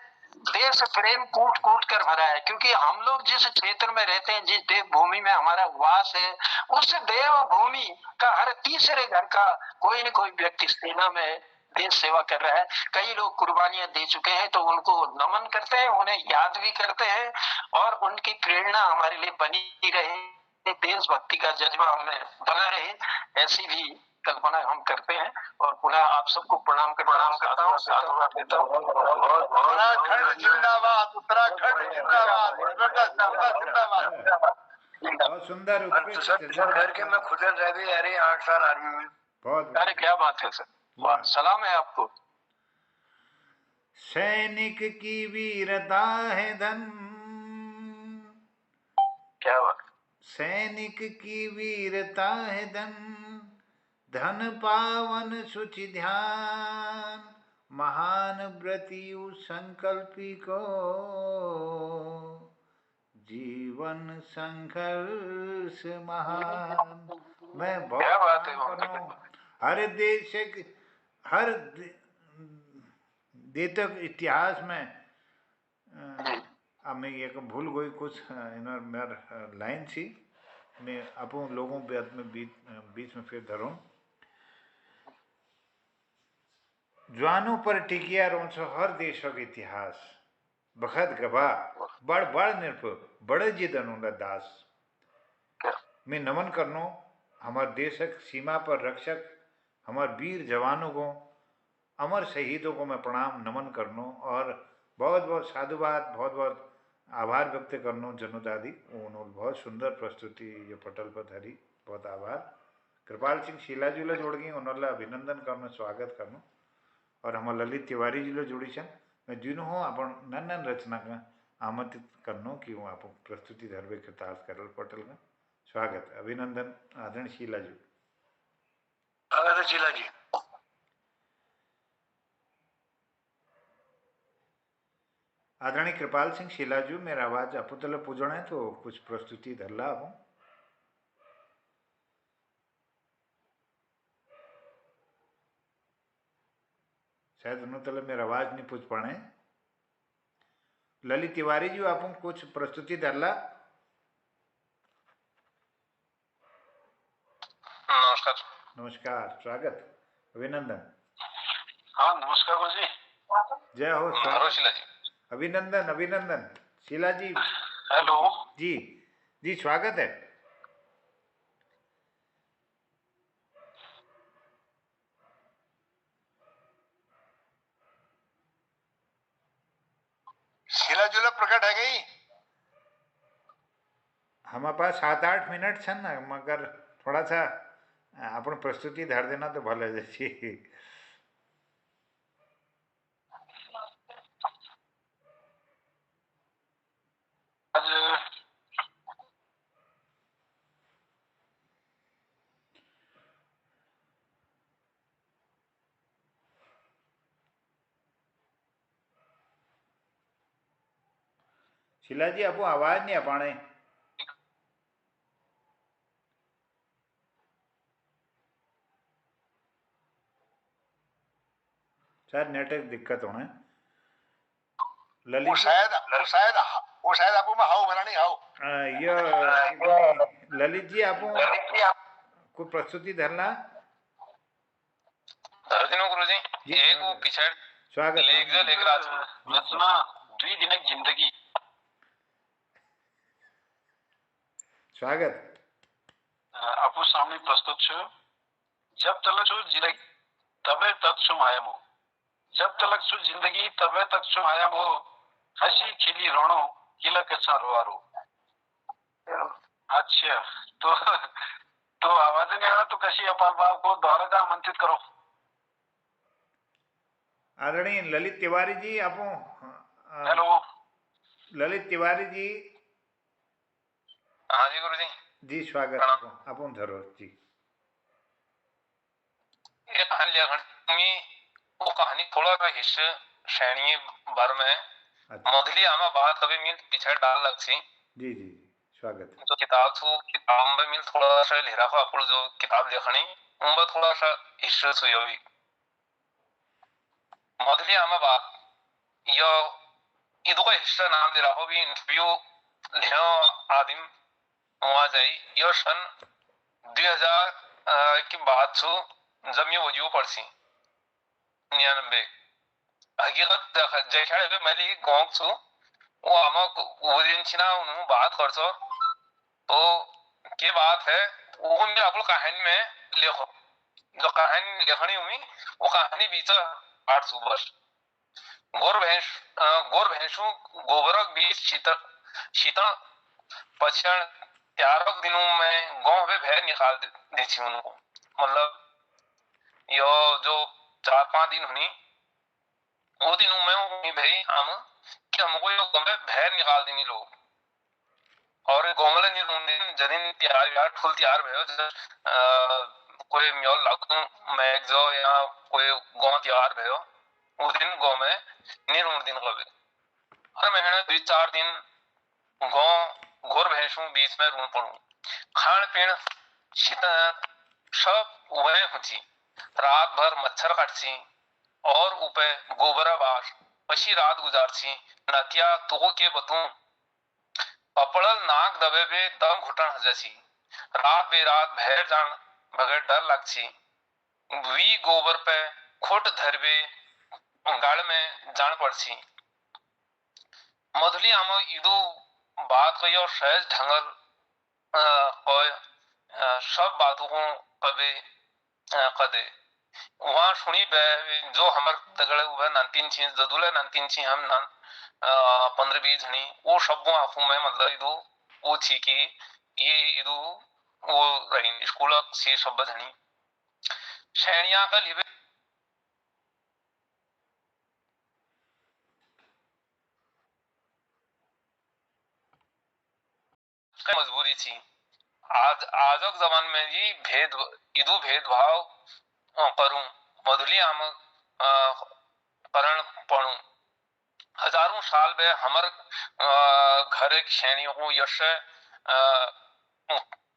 देश प्रेम कूट कूट कर भरा है क्योंकि हम लोग जिस क्षेत्र में रहते हैं जिस देव भूमि में हमारा वास है उस देव भूमि का हर तीसरे घर का कोई न कोई व्यक्ति सेना में देश सेवा कर रहा है। कई लोग कुर्बानियां दे चुके हैं तो उनको नमन करते हैं उन्हें याद भी करते हैं और उनकी प्रेरणा हमारे लिए बनी रहे देशभक्ति का जज्बा हमें बना रहे ऐसी भी कल्पना हम करते हैं। और पुनः आप सबको प्रणाम करता हूँ साधुवाद देता हूँ। उत्तराखंड जिंदाबाद उत्तराखंड जिंदाबाद जिंदाबाद। बहुत सुंदर सर घर के मैं खुद रह भी आ रही 8 साल आर्मी में। बहुत अरे क्या बात है सर वाह सलाम है आपको। सैनिक की वीरता है धन। क्या बात। सैनिक की वीरता है धन धन पावन सुचि ध्यान महान व्रतियु संकल्पी को जीवन संघर्ष महान। मैं बहुत हर देश हर देशक इतिहास में मैं एक भूल गई कुछ मेर लाइन थी मैं अपन लोगों में बीच में फिर धरूं ज्वानों पर टिकिया रोंसो हर देशों के इतिहास बखत गवा बड़ बड़ निर्भर बड़े जिदन दास। मैं नमन करनो हमारे देशक सीमा पर रक्षक हमारे वीर जवानों को अमर शहीदों को मैं प्रणाम नमन करनो और बहुत बहुत साधुवाद बहुत बहुत आभार व्यक्त करनो जनोदादी उन्होंने बहुत सुंदर प्रस्तुति जो पटल पर धरी बहुत आभार। कृपाल सिंह शीला जी लो जोड़ गई उन्होंने अभिनंदन करनो स्वागत करनो और हमारे ललित तिवारी जी लो जोड़ी छन मैं जिन्हों हूँ अपन नन रचना का आमंत्रित करनो कि वो आप प्रस्तुति धरवे कृतार्थ करल पटल का स्वागत, अभिनंदन आदरणीय शीला जी। स्वागत है शीला जी। आदरणीय कृपाल सिंह शीला जी, मेरा आवाज अपुतल पूजण है तो कुछ प्रस्तुति धरला हूँ। शायद उन्होंने मेरा आवाज नहीं पूछ पाने। ललित तिवारी जी, आप कुछ प्रस्तुति धरला। नमस्कार। नमस्कार, स्वागत, अभिनंदन। हाँ नमस्कार गुरु जी। जय हो, हेलो स्वागत, शीला जी। अभिनंदन अभिनंदन। शीला जी हेलो जी जी, स्वागत है। शीला जुला प्रकट है गई। हमारे पास 7-8 मिनट छन ना, मगर थोड़ा सा अपन प्रस्तुति धर देना तो भले जैसी। आज शीला जी, आपको आवाज नहीं आ पाने। शायद नेटवर्क दिक्कत होना है। वो ललित शायद आपको मैं हाउ भरा नहीं हाउ। ये ललित जी, आप को प्रस्तुति धरना। धरदिनो गुरु जी। जी, एक वो पिछड़ स्वागत, लेकर आज रचना द्विदिनक जिंदगी। स्वागत। आपको सामने प्रस्तुत छो। जब तलक छो जिंदगी तबे तक छो मायामो। जब तलक छो जिंदगी तबे तक छो मायामो। हंसी खिली रोनो किला कच्चा रोआरो। अच्छा, तो आवाज नहीं आ रहा तो कशी अपाल भाव को दोबारा का आमंत्रित करो। आदरणीय ललित तिवारी जी, आप हेलो ललित तिवारी जी। हाँ जी गुरु जी। जी स्वागत, आप धरो जी। ये कहानी लेखनी वो कहानी थोड़ा सा हिस्से श्रेणी भर में अच्छा। मोदली आमा बात कभी मिल पीछे डाल लक्षी। जी जी, स्वागत। जो किताब में मिल थोड़ा सा लिखा हुआ अपन जो किताब लेखनी उनमें थोड़ा सा हिस्से सुयोगी मोदली आमा बात यो इधो का हिस्सा नाम दे रहा हो भी इंटरव्यू लेनो आदिम वहाँ जाई यो सन 2000 की बात छो जब ये वजू पड़सी 99 हकीकत जैसा भी मैं लिखी गाँव छो वो आमा वो दिन छिना उन्होंने बात कर सो तो क्या बात है वो मैं आपको कहानी में लिखो जो कहानी लिखनी हुई वो कहानी बीच 800 वर्ष गोर भैंसों गोबरक बीच शीतल पक्षण 4 दिनों में गांव में भैर निकाल दी थी उनको मतलब यो जो 4-5 दिन हुई वो दिनों में भाई हम कि हमको यो गांव में भैर निकाल देनी लोग और गोमले निर्णय जदिन तैयार फुल तैयार भयो कोई म्योल लागू मैग जो या कोई गांव तैयार भयो वो दिन गांव में निर्णय दिन कभी हर महीने 2-4 दिन गांव घोर भैंसों बीच में रून पड़ू खान पीन शीत सब वह होती रात भर मच्छर काटसी और ऊपर गोबरा बार पशी रात गुजारसी नतिया तो के बतू पपड़ल नाक दबे बे दम घुटन जैसी रात बेरात भैर जान बगैर डर लगसी वी गोबर पे खोट धरबे गाड़ में जान पड़सी मधुली आमो इदो बात को यो सहज ढंगल और सब बातों को कभी कदे वहाँ सुनी जो हमार तगड़े हुए नंतीन छी जदुले नंतीन छी हम नन 15-20 जनी वो शब्दों आंखों में मतलब इदो वो छी कि ये इदो वो रही स्कूल से शब्द जनी श्रेणियां का लिबे मजबूरी थी आज आजक जमान में जी इदु भेदभाव करूं मधुली आम करण पणु हजारों साल में हमर घर श्रेणियों को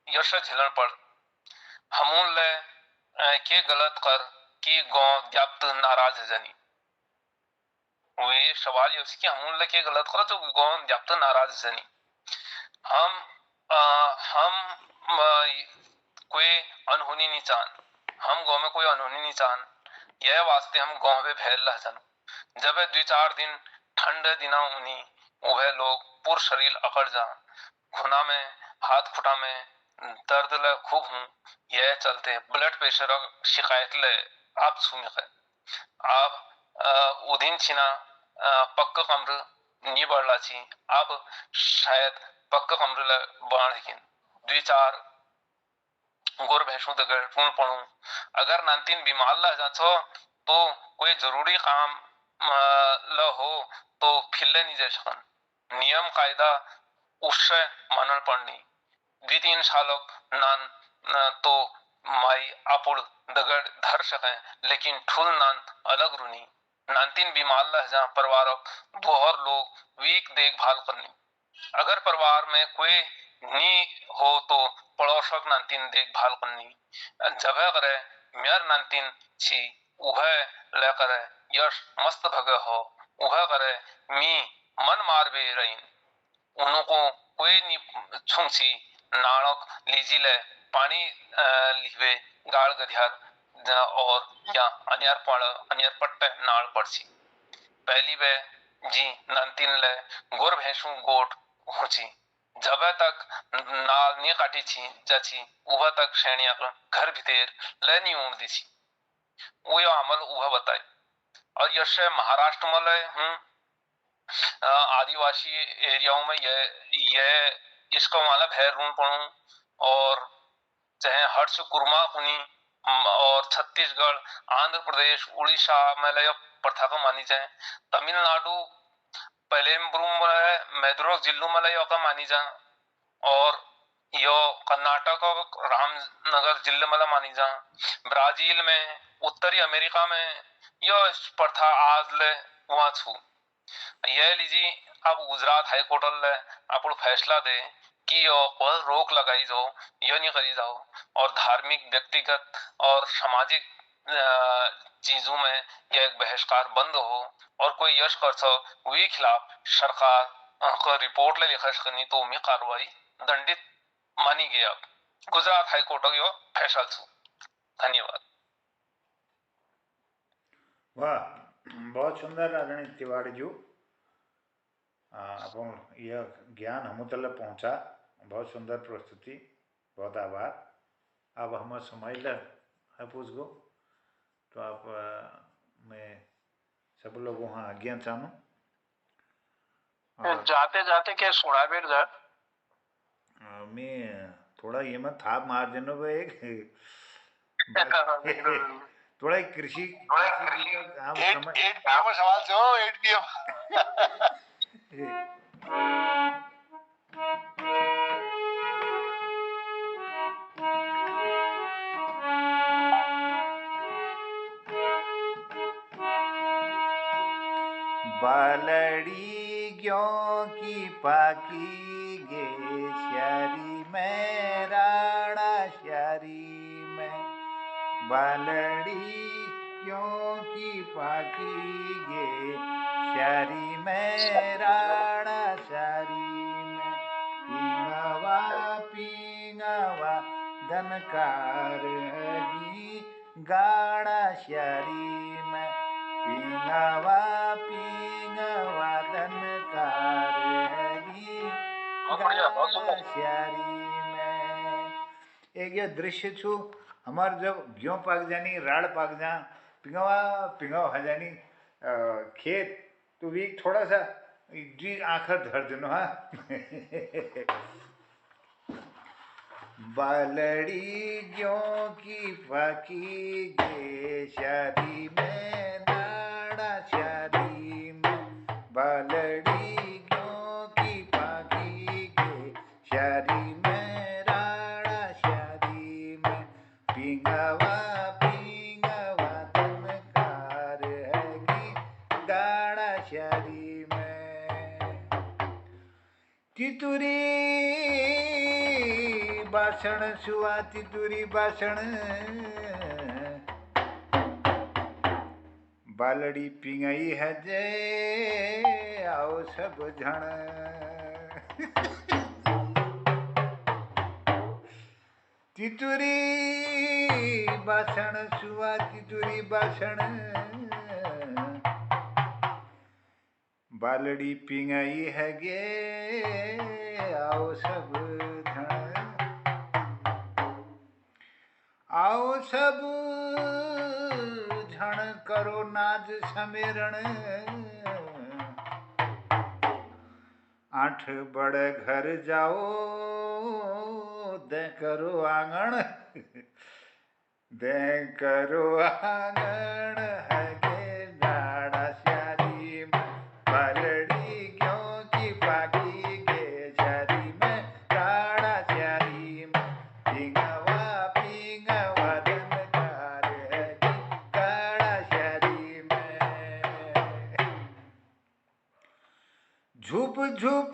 यश झेलन पड़ हमून ले के गलत कर कि गांव व्याप्त नाराज जनी वे सवाल ये कि हमून ले के गलत कर तो गांव व्याप्त नाराज जनी हम कोई अनहोनी नहीं चाहन हम गांव में कोई अनहोनी नहीं चाहन यह वास्ते हम गांव में फैल रह जन जब 2-4 दिन ठंडे दिना उनी वह लोग पूर शरीर अकड़ जा घुना में हाथ खुटा में दर्द ले खूब हूं यह चलते ब्लड प्रेशर शिकायत ले आप सुने आप उदिन छिना पक्का कमर नहीं बढ़ला छी अब शायद पक्का कमर ले बाण हिकिन 2-4 गोर भैंसों दगड़ पूर्ण पणु अगर नानतीन बीमार ला जा तो कोई जरूरी काम ल हो तो फिरले नहीं जा सकन नियम कायदा उससे मानन पड़नी 2-3 सालों नान तो माई आपुड़ दगड़ धर सके लेकिन ठुल नान अलग रुनी नानतीन बीमार ला जा परिवार बहुत लोग वीक देखभाल करनी अगर परिवार में कोई नहीं हो तो पड़ोसक नानतीन देखभाल करनी जब करे मेर नानतीन छी उह लेकर यश मस्त भगे हो उह करे मी मन मार बे रहीन उनको कोई नहीं छुंची नाणक लीजी ले पानी लिवे गाड़ गधियार और या अन्यर पट्टे नाल पड़सी पहली वे जी नानतीन ले गोर भैंसू गोट होची जब तक नाल नहीं काटी छी जाची उह तक श्रेणिया घर भीतर ले नहीं उड़ दी छी वो यो अमल उह बताए और यश महाराष्ट्र में ले आदिवासी एरियाओं में ये इसका वाला भैर रून पड़ू और चाहे हर्ष कुर्मा कुनी और छत्तीसगढ़ आंध्र प्रदेश उड़ीसा में ले प्रथा को मानी जाए तमिलनाडु पहले मैदुरक जिल्लू में ले का मानी जा और यो कर्नाटक और रामनगर जिले में मानी जा ब्राजील में उत्तरी अमेरिका में यो प्रथा आज ले वहां छू यह लीजिए अब गुजरात हाई कोर्ट ले आप फैसला दे कि यो पर रोक लगाई जाओ यो नहीं करी जाओ और धार्मिक व्यक्तिगत और सामाजिक चीजों में यह एक बहिष्कार बंद हो और कोई यश कर सो वही खिलाफ सरकार को रिपोर्ट ले लिखा करनी तो उम्मीद कार्रवाई दंडित मानी गया गुजरात हाई कोर्ट यो फैसला छू धन्यवाद वाह बहुत सुंदर आदरणीय तिवारी जी अपन यह ज्ञान हम तक पहुँचा बहुत सुंदर प्रस्तुति बहुत आभार अब हम समय है पूछ गो तो आप मैं सब लोग वहाँ आज्ञा चाहूँ जाते जाते क्या सुना बेर जा मैं थोड़ा ये मत था मार देनो एक थोड़ा एक कृषि 8 PM सवाल छो 8 PM बालड़ी क्यों की पाकी गे श्यारी में राणा श्यारी में बालड़ी क्यों की पाकी गे श्यारी में राणा श्यारी में पींगवा धनकार हगी गाड़ा श्यारी में पींगवा धनकार हगी गाड़ा श्यारी में एक ये दृश्य छू हमार जब गेहूँ पाक जानी राड़ पाक जा पिंगवा हो जानी खेत तो भी थोड़ा सा जी आंखा धर देनो हाँ बालड़ी गेहूँ की पाकी गे शादी में नाड़ा शादी में बालड़ी गेहूँ की पाकी गे शादी में राड़ा तितुरी बासण सुआ तितुरी बासण बालड़ी पिंगई है जे आओ सब झण तितुरी बासण सुआ तितुरी बासण बालड़ी पिंगई है गे आओ सब झण आओ सब झण करो नाज समेरण आठ बड़े घर जाओ दे करो आंगन दे करो आंगन है गे डाड़ा श्यारी में बालड़ी क्यों की पागी गे श्यारी में डाड़ा श्यारी में पिंगवा पिंगवा धनकार है गे डाड़ा श्यारी में झुप झुप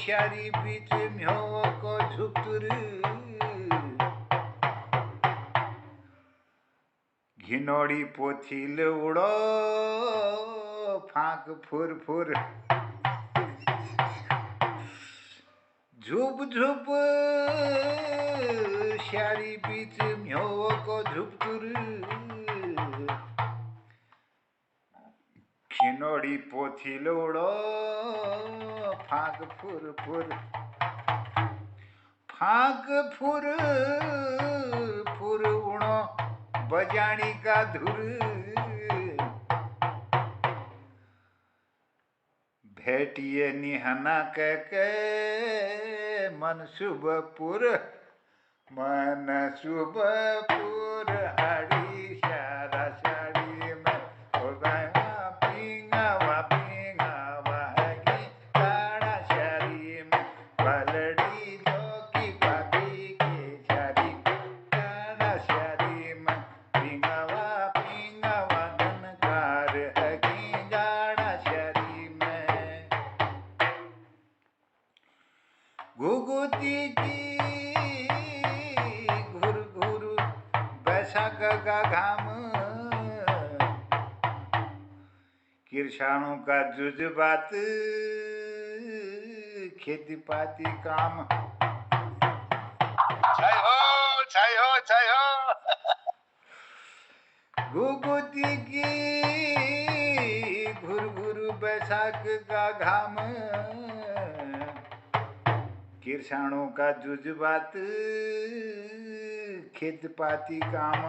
श्यारी बीच म्यो को झुपतुर घिनोड़ी पोथील उड़ो फाक फुर फुर झुप झुप श्यारी बीच म्यो को झुपतुर खिनोड़ी पोथील उड़ो फाक फुर फुर फाक फुर फुर उड़ो बजानी का धुर भेटिए निहना के मन शुभपुर हाड़ी श्यारा श्यारी में हो गया पिंगवा पिंगवा हगी डाड़ा श्यारी में बालड़ी जो की पागी के श्यारी डाड़ा श्यारी में पिंगवा पिंगवा धनकार हगी डाड़ा श्यारी में घुघुती की घुर घुर बैसाख का घाम किरसानों का जुजबात खेती पाती काम जय हो घुघुती की घुर घुर बैसाख का घाम किरसानों का जुजबात खेत पाती काम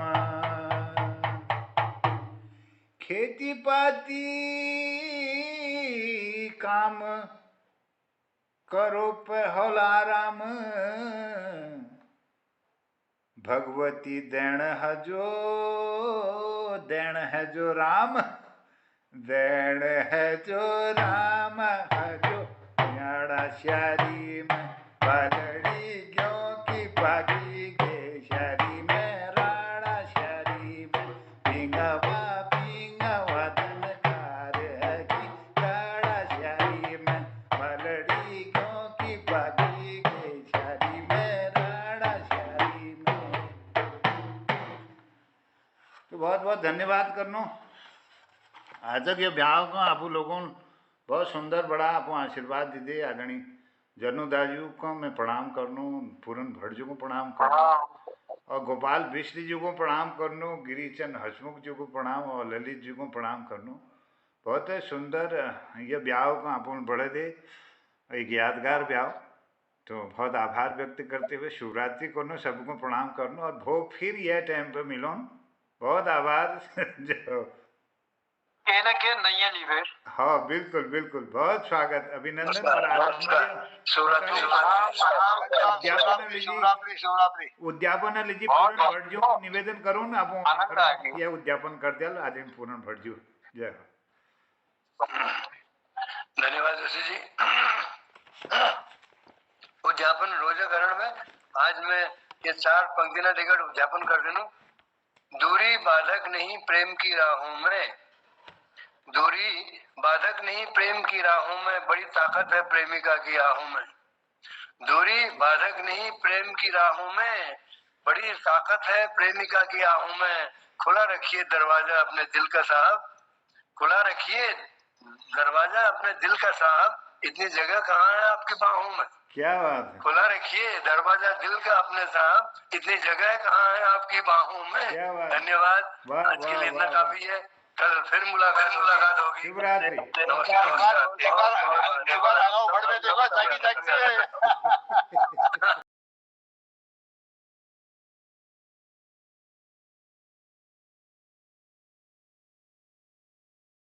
खेती पाती काम करो पहलाराम भगवती देण है जो राम देण है जो राम हजो न्याड़ा श्यारी में बालड़ी क्यों की पागी गे श्यारी में राड़ा श्यारी में पिंगवा पिंगवा धनकार हगी राड़ा श्यारी में बालड़ी क्यों की पागी गे श्यारी में राड़ा श्यारी में। तो बहुत बहुत धन्यवाद करनो आज तक ये ब्याह को आप लोगों बहुत सुंदर बड़ा आपको आशीर्वाद दीजिए आदरणीय जनुदाजू को मैं प्रणाम करनू पूरन भट्ट जी को प्रणाम करनू और गोपाल बिश्री जी को प्रणाम करनू गिरीचंद हसमुख जी को प्रणाम और ललित जी को प्रणाम करनू बहुत सुंदर ये ब्याह को आप बढ़े दे एक यादगार ब्याह तो बहुत आभार व्यक्त करते हुए शिवरात्रि करनो सबको प्रणाम करनो और भोग फिर यह टाइम पे मिलो बहुत आभार हाँ बिल्कुल बिल्कुल बहुत स्वागत अभिनंदन उद्यापन लीजिए पूरन भट्ट जी को निवेदन करो ना आप ये उद्यापन कर दिया आज पूरन भट्ट जी जय धन्यवाद ऋषि जी। उद्यापन रोजाकरण में आज मैं ये 4 पंक्तियां लेकर उद्यापन कर देनू। दूरी बाधक नहीं प्रेम की राहों में, दूरी बाधक नहीं प्रेम की राहों में, बड़ी ताकत है प्रेमिका की आहों में। दूरी बाधक नहीं प्रेम की राहों में, बड़ी ताकत है प्रेमिका की आहों में। खुला रखिए दरवाजा अपने दिल का साहब, खुला रखिए दरवाजा अपने दिल का साहब, इतनी जगह कहाँ है आपकी बाहों में। क्या बात है, खुला रखिए दरवाजा दिल का अपने साहब, इतनी जगह कहाँ है आपकी बाहों में। क्या बात। धन्यवाद, वाह, आज के वाह, लिए इतना वाह, काफी है। कल फिर मुलाकात होगी। शुभ रात्रि। नमस्कार। एक बार आगाऊ बढ़ में देखो, जागी जागते